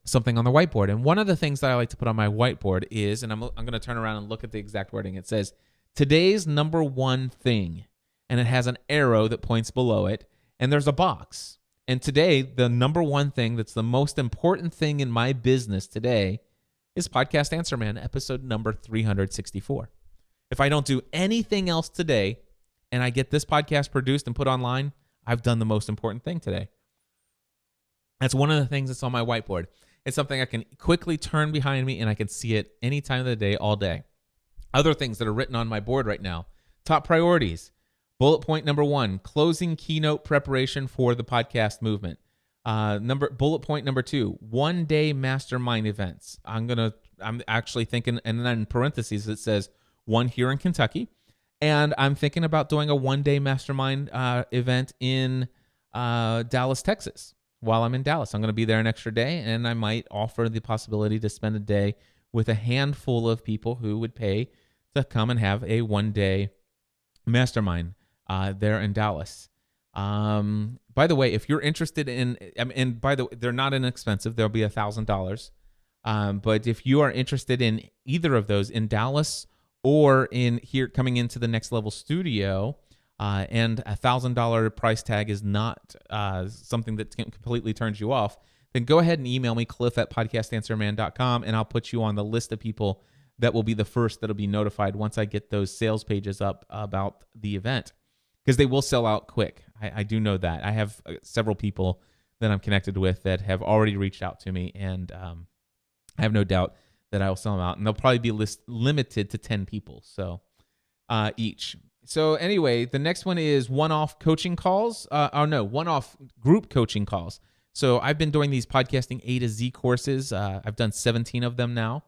something on the whiteboard. And one of the things that I like to put on my whiteboard is, and I'm going to turn around and look at the exact wording. It says, today's number one thing. And it has an arrow that points below it. And there's a box. And today, the number one thing that's the most important thing in my business today is Podcast Answer Man, episode number 364. If I don't do anything else today and I get this podcast produced and put online, I've done the most important thing today. That's one of the things that's on my whiteboard. It's something I can quickly turn behind me and I can see it any time of the day, all day. Other things that are written on my board right now. Top priorities. Bullet point number 1, closing keynote preparation for the podcast movement. Bullet point number 2, 1-day mastermind events. I'm actually thinking, and then in parentheses it says 1 here in Kentucky, and I'm thinking about doing a 1-day mastermind event in Dallas, Texas. While I'm in Dallas, I'm going to be there an extra day, and I might offer the possibility to spend a day with a handful of people who would pay to come and have a 1-day mastermind there in Dallas. By the way, if you're interested in, and by the way, they're not inexpensive. They'll be $1,000. But if you are interested in either of those in Dallas or in here coming into the Next Level Studio, and $1,000 price tag is not something that completely turns you off, then go ahead and email me, cliff@podcastanswerman.com, and I'll put you on the list of people that will be the first that'll be notified once I get those sales pages up about the event, because they will sell out quick. I do know that. I have several people that I'm connected with that have already reached out to me, and I have no doubt that I will sell them out, and they'll probably be limited to 10 people each. So anyway, the next one is one-off coaching calls. One-off group coaching calls. So I've been doing these podcasting A to Z courses. I've done 17 of them now.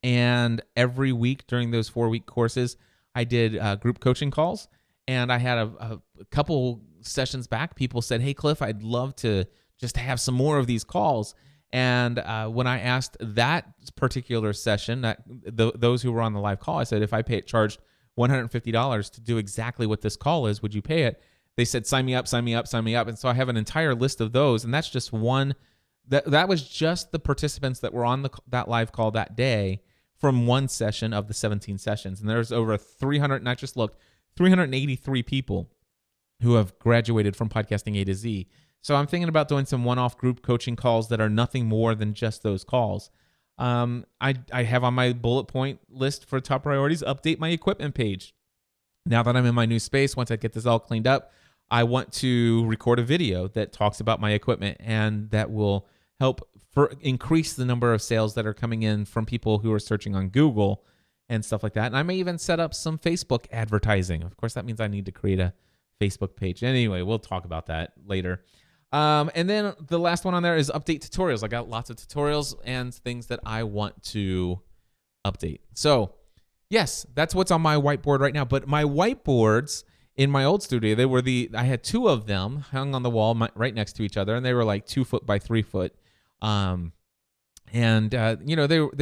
And every week during those 4-week courses, I did group coaching calls. And I had a couple sessions back. People said, hey, Cliff, I'd love to just have some more of these calls. And when I asked that particular session, those who were on the live call, I said, if I charged $150 to do exactly what this call is, would you pay it? They said, sign me up, sign me up, sign me up. And so I have an entire list of those. And that's just one. That was just the participants that were on that live call that day from one session of the 17 sessions. And there's over 383 people who have graduated from podcasting A to Z. So I'm thinking about doing some one-off group coaching calls that are nothing more than just those calls. I have on my bullet point list for top priorities, update my equipment page. Now that I'm in my new space, once I get this all cleaned up, I want to record a video that talks about my equipment, and that will help increase the number of sales that are coming in from people who are searching on Google and stuff like that. And I may even set up some Facebook advertising. Of course, that means I need to create a Facebook page. Anyway, we'll talk about that later. And then the last one on there is update tutorials. I got lots of tutorials and things that I want to update. So yes, that's what's on my whiteboard right now. But my whiteboards in my old studio, I had 2 of them hung on the wall right next to each other, and they were like 2 foot by 3 foot. They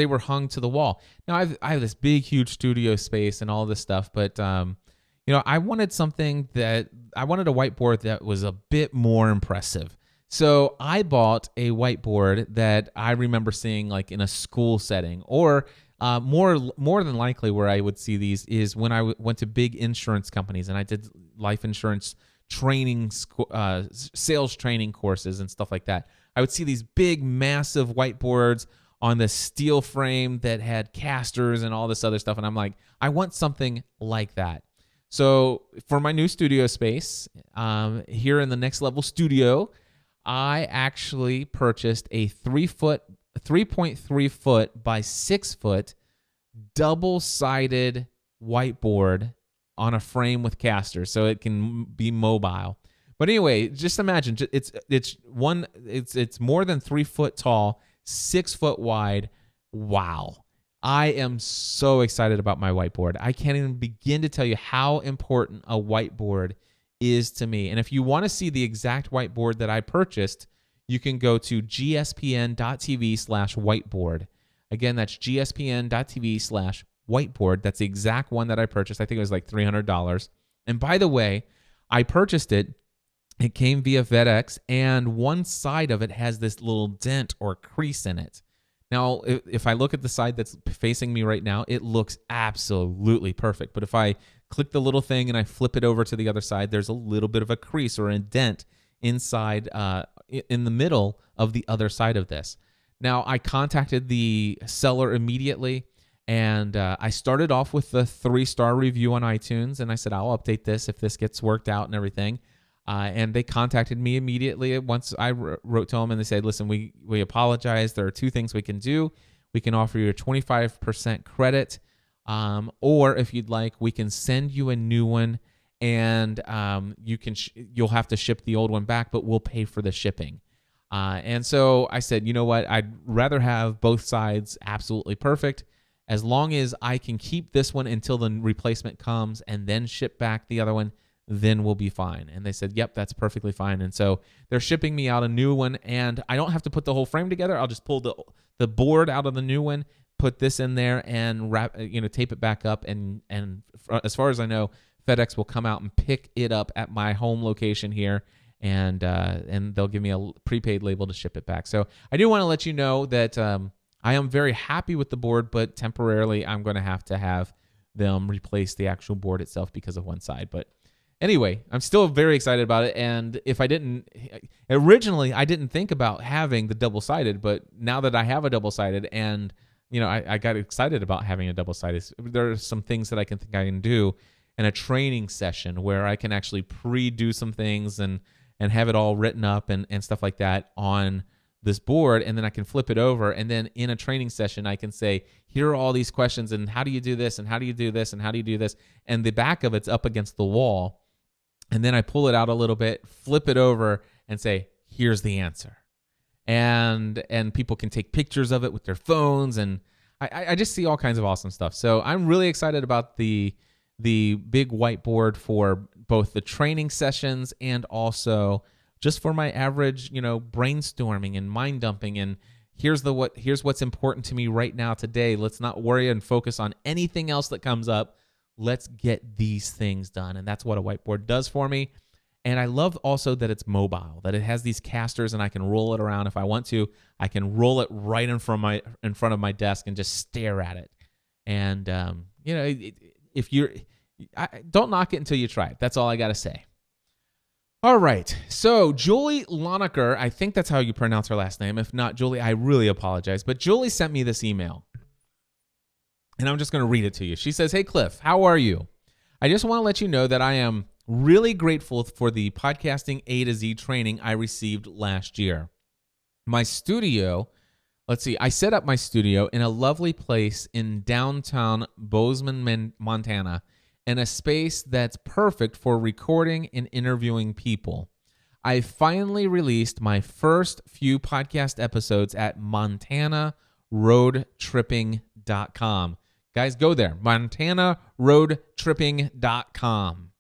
were hung to the wall. Now I have this big, huge studio space and all this stuff, but I wanted a whiteboard that was a bit more impressive. So I bought a whiteboard that I remember seeing like in a school setting, or more than likely where I would see these is when I went to big insurance companies and I did life insurance training, sales training courses and stuff like that. I would see these big, massive whiteboards on the steel frame that had casters and all this other stuff. And I'm like, I want something like that. So for my new studio space here in the Next Level Studio, I actually purchased a 3.3 foot by 6 foot double-sided whiteboard on a frame with casters, so it can be mobile. But anyway, just imagine it's more than 3 foot tall, 6 foot wide. Wow. I am so excited about my whiteboard. I can't even begin to tell you how important a whiteboard is to me. And if you want to see the exact whiteboard that I purchased, you can go to gspn.tv/whiteboard. Again, that's gspn.tv/whiteboard. That's the exact one that I purchased. I think it was like $300. And by the way, I purchased it. It came via FedEx, and one side of it has this little dent or crease in it. Now, if I look at the side that's facing me right now, it looks absolutely perfect. But if I click the little thing and I flip it over to the other side, there's a little bit of a crease or a dent inside in the middle of the other side of this. Now, I contacted the seller immediately, and I started off with the 3-star review on iTunes, and I said, I'll update this if this gets worked out and everything. And they contacted me immediately once I wrote to them, and they said, listen, we apologize. There are 2 things we can do. We can offer you a 25% credit, or if you'd like, we can send you a new one, and you'll have to ship the old one back, but we'll pay for the shipping. And so I said, you know what? I'd rather have both sides absolutely perfect. As long as I can keep this one until the replacement comes and then ship back the other one, then we'll be fine. And they said, yep, that's perfectly fine. And so they're shipping me out a new one, and I don't have to put the whole frame together. I'll just pull the board out of the new one, put this in there, and tape it back up. And as far as I know, FedEx will come out and pick it up at my home location here, and they'll give me a prepaid label to ship it back. So I do want to let you know that I am very happy with the board, but temporarily I'm going to have them replace the actual board itself because of one side. But anyway, I'm still very excited about it. And if I didn't, originally I didn't think about having the double-sided, but now that I have a double-sided, and I got excited about having a double-sided, there are some things that I can do in a training session where I can actually pre-do some things and have it all written up and stuff like that on this board, and then I can flip it over, and then in a training session I can say, here are all these questions, and how do you do this, and how do you do this, and how do you do this, and the back of it's up against the wall, and then I pull it out a little bit, flip it over, and say, here's the answer. And people can take pictures of it with their phones, and I just see all kinds of awesome stuff. So I'm really excited about the big whiteboard for both the training sessions and also just for my average, brainstorming and mind dumping. And here's what's important to me right now today. Let's not worry and focus on anything else that comes up. Let's get these things done. And that's what a whiteboard does for me. And I love also that it's mobile, that it has these casters and I can roll it around if I want to. I can roll it right in front of my desk and just stare at it. And don't knock it until you try it. That's all I got to say. All right. So Julie Lonaker, I think that's how you pronounce her last name. If not, Julie, I really apologize. But Julie sent me this email, and I'm just going to read it to you. She says, hey, Cliff, how are you? I just want to let you know that I am really grateful for the podcasting A to Z training I received last year. My studio, I set up my studio in a lovely place in downtown Bozeman, Montana, in a space that's perfect for recording and interviewing people. I finally released my first few podcast episodes at montanaroadtripping.com. Guys, go there, montanaroadtripping.com.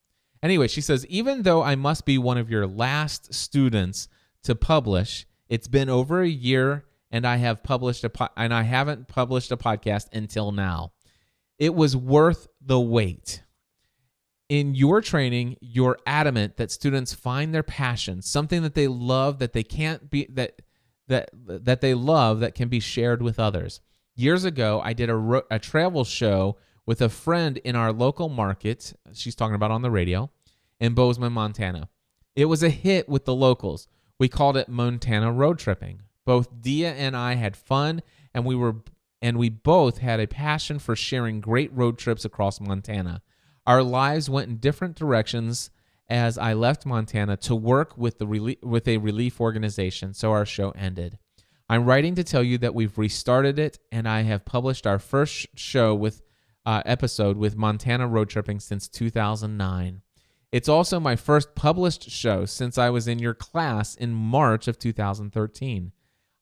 Anyway, she says, even though I must be one of your last students to publish, it's been over a year and I haven't published a podcast until now. It was worth the wait. In your training, you're adamant that students find their passion, something that they love that they can't be that they love that can be shared with others. Years ago, I did a travel show with a friend in our local market. She's talking about on the radio in Bozeman, Montana. It was a hit with the locals. We called it Montana Road Tripping. Both Dia and I had fun, and we both had a passion for sharing great road trips across Montana. Our lives went in different directions as I left Montana to work with a relief organization, so our show ended. I'm writing to tell you that we've restarted it, and I have published our first show episode with Montana Road Tripping since 2009. It's also my first published show since I was in your class in March of 2013.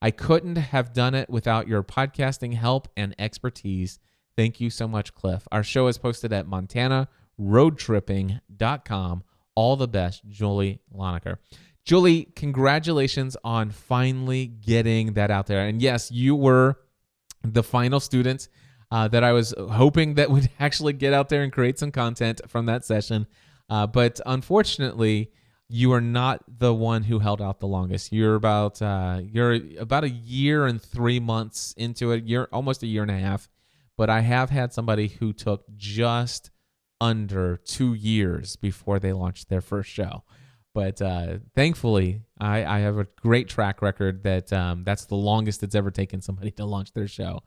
I couldn't have done it without your podcasting help and expertise. Thank you so much, Cliff. Our show is posted at montanaroadtripping.com. All the best, Julie Lonaker. Julie, congratulations on finally getting that out there. And yes, you were the final student that I was hoping that would actually get out there and create some content from that session. But unfortunately, you are not the one who held out the longest. You're about a year and 3 months into it. You're almost a year and a half. But I have had somebody who took just under 2 years before they launched their first show. But thankfully, I have a great track record that that's the longest it's ever taken somebody to launch their show.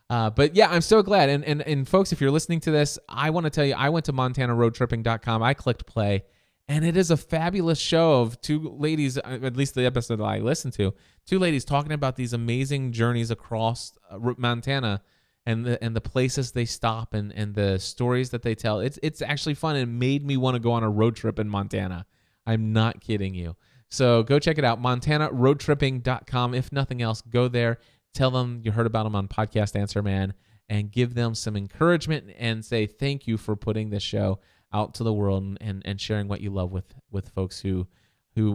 But yeah, I'm so glad. And folks, if you're listening to this, I want to tell you, I went to MontanaRoadTripping.com. I clicked play, and it is a fabulous show of two ladies, at least the episode that I listened to, two ladies talking about these amazing journeys across Montana and the places they stop and the stories that they tell. It's actually fun. It made me want to go on a road trip in Montana. I'm not kidding you. So go check it out, MontanaRoadTripping.com. If nothing else, go there. Tell them you heard about them on Podcast Answer Man and give them some encouragement and say thank you for putting this show out to the world and sharing what you love with folks who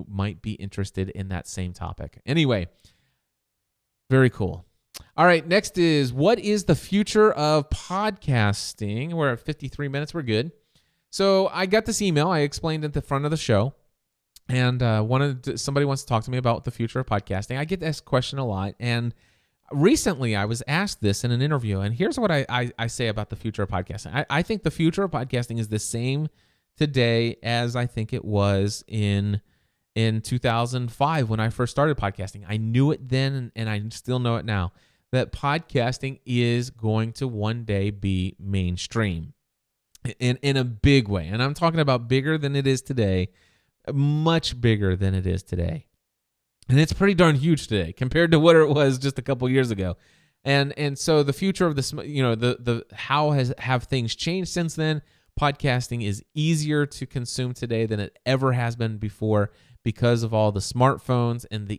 might be interested in that same topic. Anyway, very cool. All right, next is, what is the future of podcasting? We're at 53 minutes. We're good. So I got this email. I explained at the front of the show. And somebody wants to talk to me about the future of podcasting. I get this question a lot. And recently I was asked this in an interview. And here's what I say about the future of podcasting. I think the future of podcasting is the same today as I think it was in 2005 when I first started podcasting. I knew it then, and I still know it now, that podcasting is going to one day be mainstream in a big way. And I'm talking about bigger than it is today, much bigger than it is today. And it's pretty darn huge today compared to what it was just a couple years ago. And so the future of this, the how have things changed since then? Podcasting is easier to consume today than it ever has been before because of all the smartphones and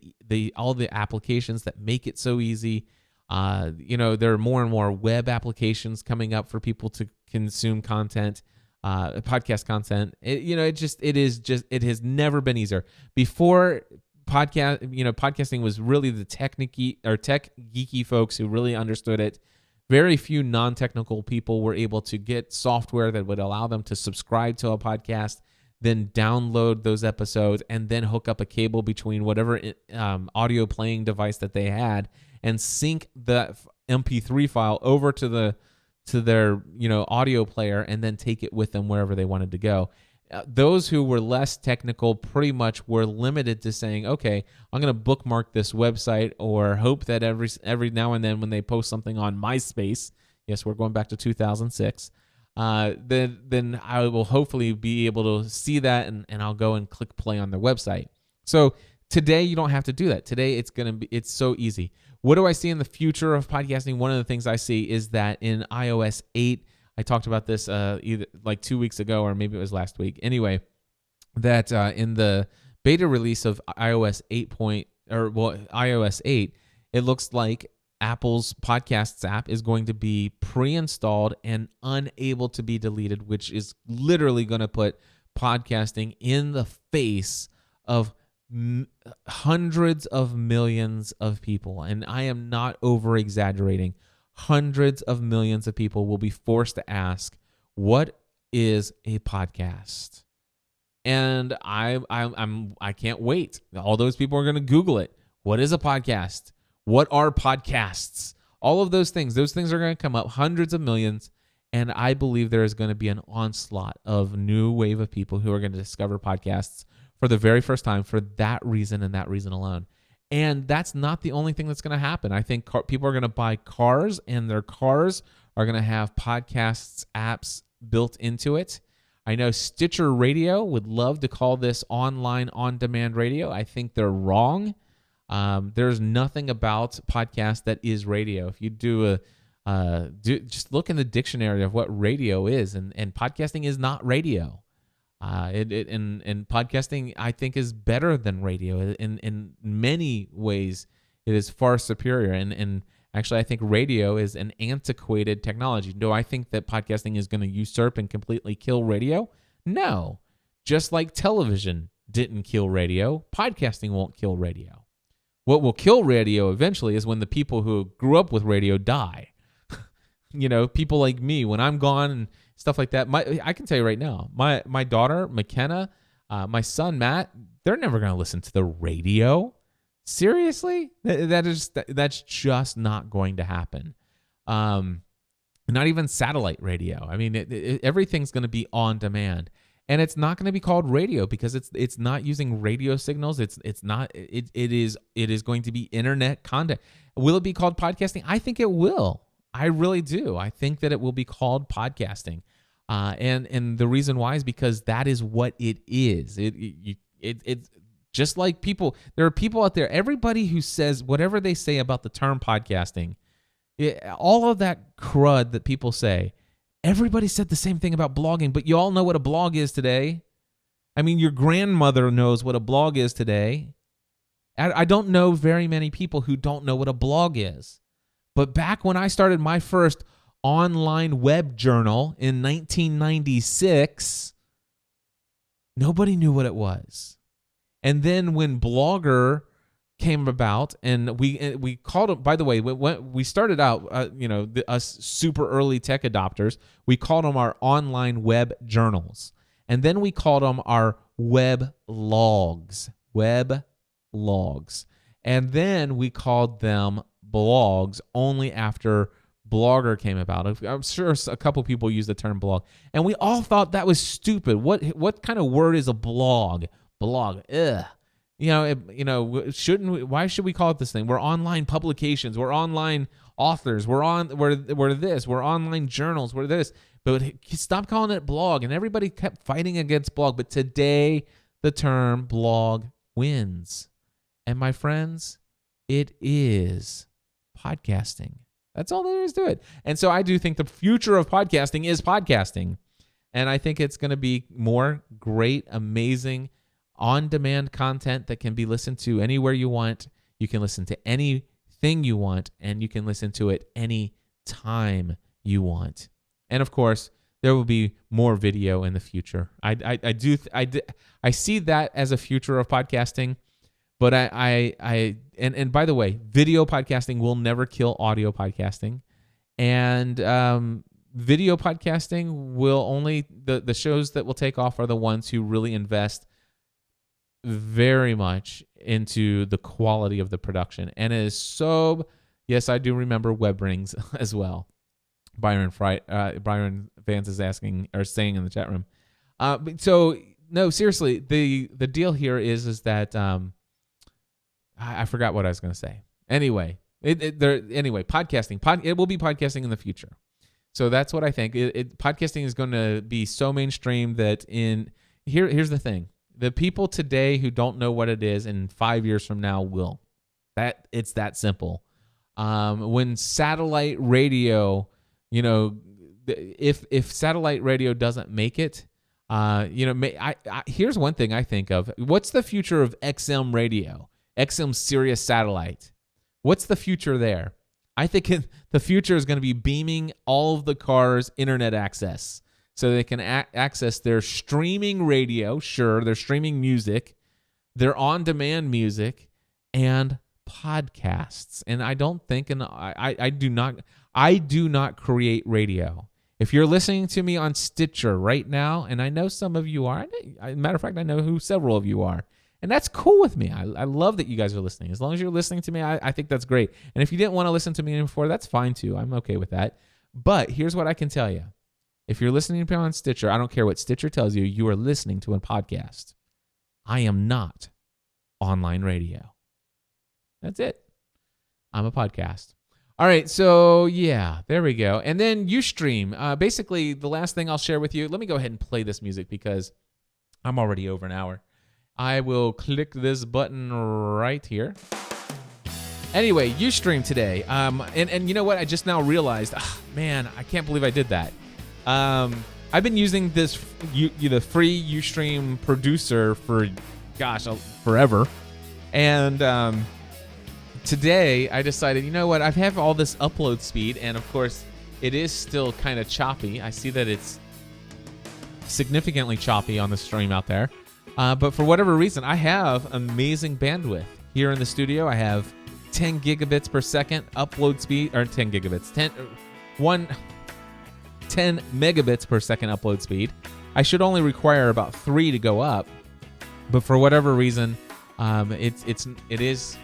all the applications that make it so easy. There are more and more web applications coming up for people to consume content, podcast content. It has never been easier. Before podcasting was really the tech geeky folks who really understood it. Very few non-technical people were able to get software that would allow them to subscribe to a podcast, then download those episodes, and then hook up a cable between whatever audio playing device that they had and sync the MP3 file over to their audio player and then take it with them wherever they wanted to go. Those who were less technical pretty much were limited to saying, okay, I'm going to bookmark this website or hope that every now and then when they post something on MySpace, yes, we're going back to 2006, then I will hopefully be able to see that and I'll go and click play on their website. So today you don't have to do that. Today it's so easy. What do I see in the future of podcasting? One of the things I see is that in iOS 8, I talked about this either like 2 weeks ago or maybe it was last week. Anyway, that in the beta release of iOS 8, it looks like Apple's Podcasts app is going to be pre-installed and unable to be deleted, which is literally going to put podcasting in the face of hundreds of millions of people. And I am not over-exaggerating. Hundreds of millions of people will be forced to ask, what is a podcast? And I can't wait. All those people are going to Google it. What is a podcast? What are podcasts? All of those things are going to come up, hundreds of millions. And I believe there is going to be an onslaught of new wave of people who are going to discover podcasts for the very first time for that reason and that reason alone. And that's not the only thing that's going to happen. I think people are going to buy cars, and their cars are going to have podcasts apps built into it. I know Stitcher Radio would love to call this online on-demand radio. I think they're wrong. There's nothing about podcast that is radio. If you just look in the dictionary of what radio is, and podcasting is not radio. And podcasting, I think, is better than radio. In many ways, it is far superior. And actually, I think radio is an antiquated technology. Do I think that podcasting is going to usurp and completely kill radio? No. Just like television didn't kill radio. Podcasting won't kill radio. What will kill radio eventually is when the people who grew up with radio die. People like me, when I'm gone and stuff like that. I can tell you right now, my daughter, McKenna, my son, Matt, they're never going to listen to the radio. Seriously? That's just not going to happen. Not even satellite radio. I mean, everything's going to be on demand. And it's not going to be called radio because it's not using radio signals. It is going to be internet content. Will it be called podcasting? I think it will. I really do. I think that it will be called podcasting. And the reason why is because that is what it is. It's just like people. There are people out there. Everybody who says whatever they say about the term podcasting, all of that crud that people say. Everybody said the same thing about blogging, but you all know what a blog is today. I mean, your grandmother knows what a blog is today. I don't know very many people who don't know what a blog is. But back when I started my first online web journal in 1996, nobody knew what it was. And then when Blogger came about, and we called them, by the way, when we started out, us super early tech adopters, we called them our online web journals. And then we called them our web logs. And then we called them blogs only after Blogger came about. I'm sure a couple people use the term blog. And we all thought that was stupid. What kind of word is a blog? Blog. Ugh. Shouldn't we? Why should we call it this thing? We're online publications. We're online authors. We're this. We're online journals. We're this. But stop calling it blog. And everybody kept fighting against blog. But today, the term blog wins. And my friends, it is podcasting. That's all there is to it. And so I do think the future of podcasting is podcasting. And I think it's going to be more great, amazing, on-demand content that can be listened to anywhere you want. You can listen to anything you want, and you can listen to it any time you want. And of course, there will be more video in the future. I see that as a future of podcasting. But and by the way, video podcasting will never kill audio podcasting, and video podcasting will only the shows that will take off are the ones who really invest very much into the quality of the production. And it is so, yes, I do remember web rings as well. Byron Vance is asking or saying in the chat room. So no, seriously, the deal here is that I forgot what I was going to say. Anyway, podcasting. It will be podcasting in the future. So that's what I think. Podcasting is going to be so mainstream that here's the thing. The people today who don't know what it is in 5 years from now will. It's that simple. When satellite radio, if satellite radio doesn't make it, here's one thing I think of. What's the future of XM radio? XM Sirius satellite. What's the future there? I think the future is going to be beaming all of the cars internet access so they can access their streaming radio, sure, their streaming music, their on-demand music, and podcasts. And I don't think, and I do not create radio. If you're listening to me on Stitcher right now, and I know some of you are, matter of fact, I know who several of you are. And that's cool with me. I love that you guys are listening. As long as you're listening to me, I think that's great. And if you didn't want to listen to me before, that's fine too. I'm okay with that. But here's what I can tell you. If you're listening to me on Stitcher, I don't care what Stitcher tells you, you are listening to a podcast. I am not online radio. That's it. I'm a podcast. All right, so yeah, there we go. And then Ustream. Basically, the last thing I'll share with you, let me go ahead and play this music because I'm already over an hour. I will click this button right here. Anyway, Ustream today. And you know what? I just now realized, man, I can't believe I did that. I've been using this free Ustream producer for, forever. And today I decided, you know what? I have all this upload speed, and of course, it is still kind of choppy. I see that it's significantly choppy on the stream out there. But for whatever reason, I have amazing bandwidth here in the studio. I have 10 gigabits per second upload speed, or 10 gigabits, 10 megabits per second upload speed. I should only require about 3 to go up, but for whatever reason, it is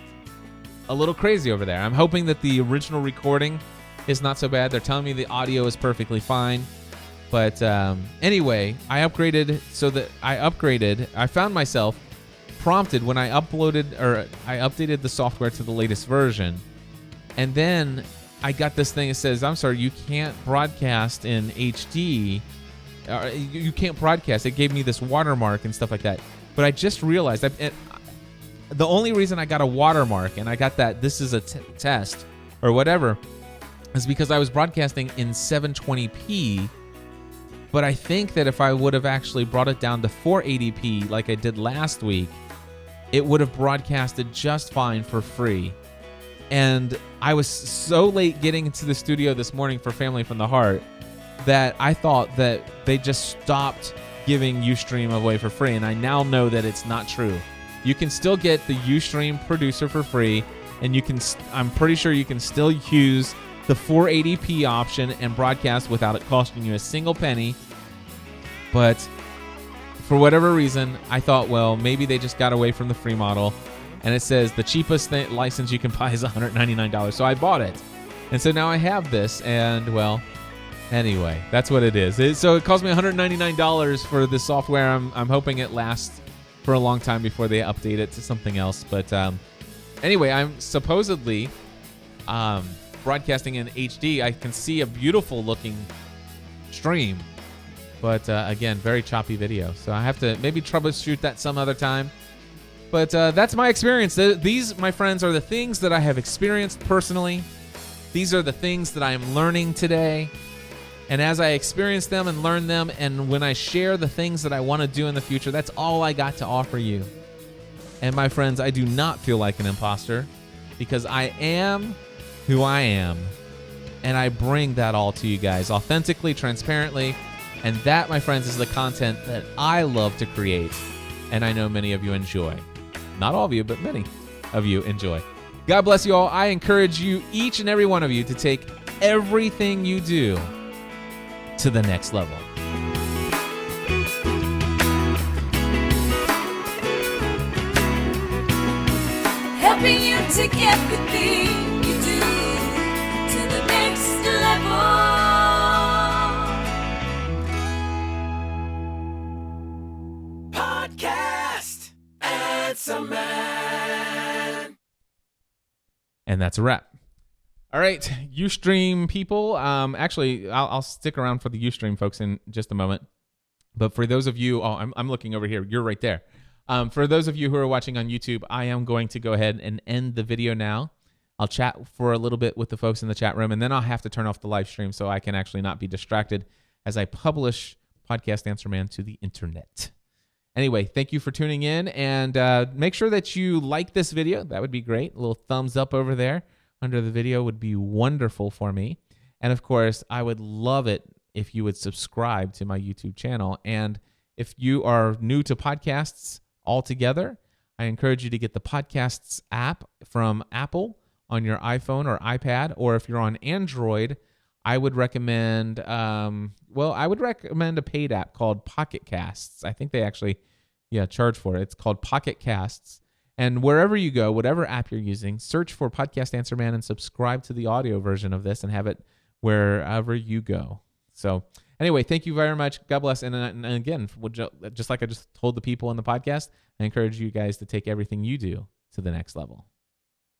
a little crazy over there. I'm hoping that the original recording is not so bad. They're telling me the audio is perfectly fine. But anyway, I upgraded. I found myself prompted when I updated the software to the latest version. And then I got this thing that says, I'm sorry, you can't broadcast in HD. You can't broadcast. It gave me this watermark and stuff like that. But I just realized the only reason I got a watermark and I got that this is a test or whatever is because I was broadcasting in 720p. But I think that if I would have actually brought it down to 480p like I did last week, it would have broadcasted just fine for free. And I was so late getting into the studio this morning for Family from the Heart that I thought that they just stopped giving Ustream away for free. And I now know that it's not true. You can still get the Ustream producer for free, and I'm pretty sure you can still use the 480p option and broadcast without it costing you a single penny. But for whatever reason, I thought, well, maybe they just got away from the free model. And it says the cheapest license you can buy is $199. So I bought it. And so now I have this. And, well, anyway, that's what it is. So it cost me $199 for this software. I'm hoping it lasts for a long time before they update it to something else. But anyway, I'm supposedly broadcasting in HD. I can see a beautiful looking stream. But again, very choppy video. So I have to maybe troubleshoot that some other time. But that's my experience. These, my friends, are the things that I have experienced personally. These are the things that I am learning today. And as I experience them and learn them, and when I share the things that I want to do in the future, that's all I got to offer you. And my friends, I do not feel like an imposter because I am who I am. And I bring that all to you guys authentically, transparently. And that, my friends, is the content that I love to create. And I know many of you enjoy. Not all of you, but many of you enjoy. God bless you all. I encourage you, each and every one of you, to take everything you do to the next level. Helping you take everything you do to the next level. Podcast Answer Man. And that's a wrap. All right, Ustream people. Actually, I'll stick around for the Ustream folks in just a moment. But for those of you, I'm looking over here. You're right there. For those of you who are watching on YouTube, I am going to go ahead and end the video now. I'll chat for a little bit with the folks in the chat room, and then I'll have to turn off the live stream so I can actually not be distracted as I publish Podcast Answer Man to the internet. Anyway, thank you for tuning in, and make sure that you like this video. That would be great. A little thumbs up over there under the video would be wonderful for me. And of course, I would love it if you would subscribe to my YouTube channel. And if you are new to podcasts altogether, I encourage you to get the Podcasts app from Apple on your iPhone or iPad, or if you're on Android, I would recommend a paid app called Pocket Casts. I think they actually charge for it. It's called Pocket Casts. And wherever you go, whatever app you're using, search for Podcast Answer Man and subscribe to the audio version of this and have it wherever you go. So anyway, thank you very much. God bless. And again, just like I just told the people in the podcast, I encourage you guys to take everything you do to the next level.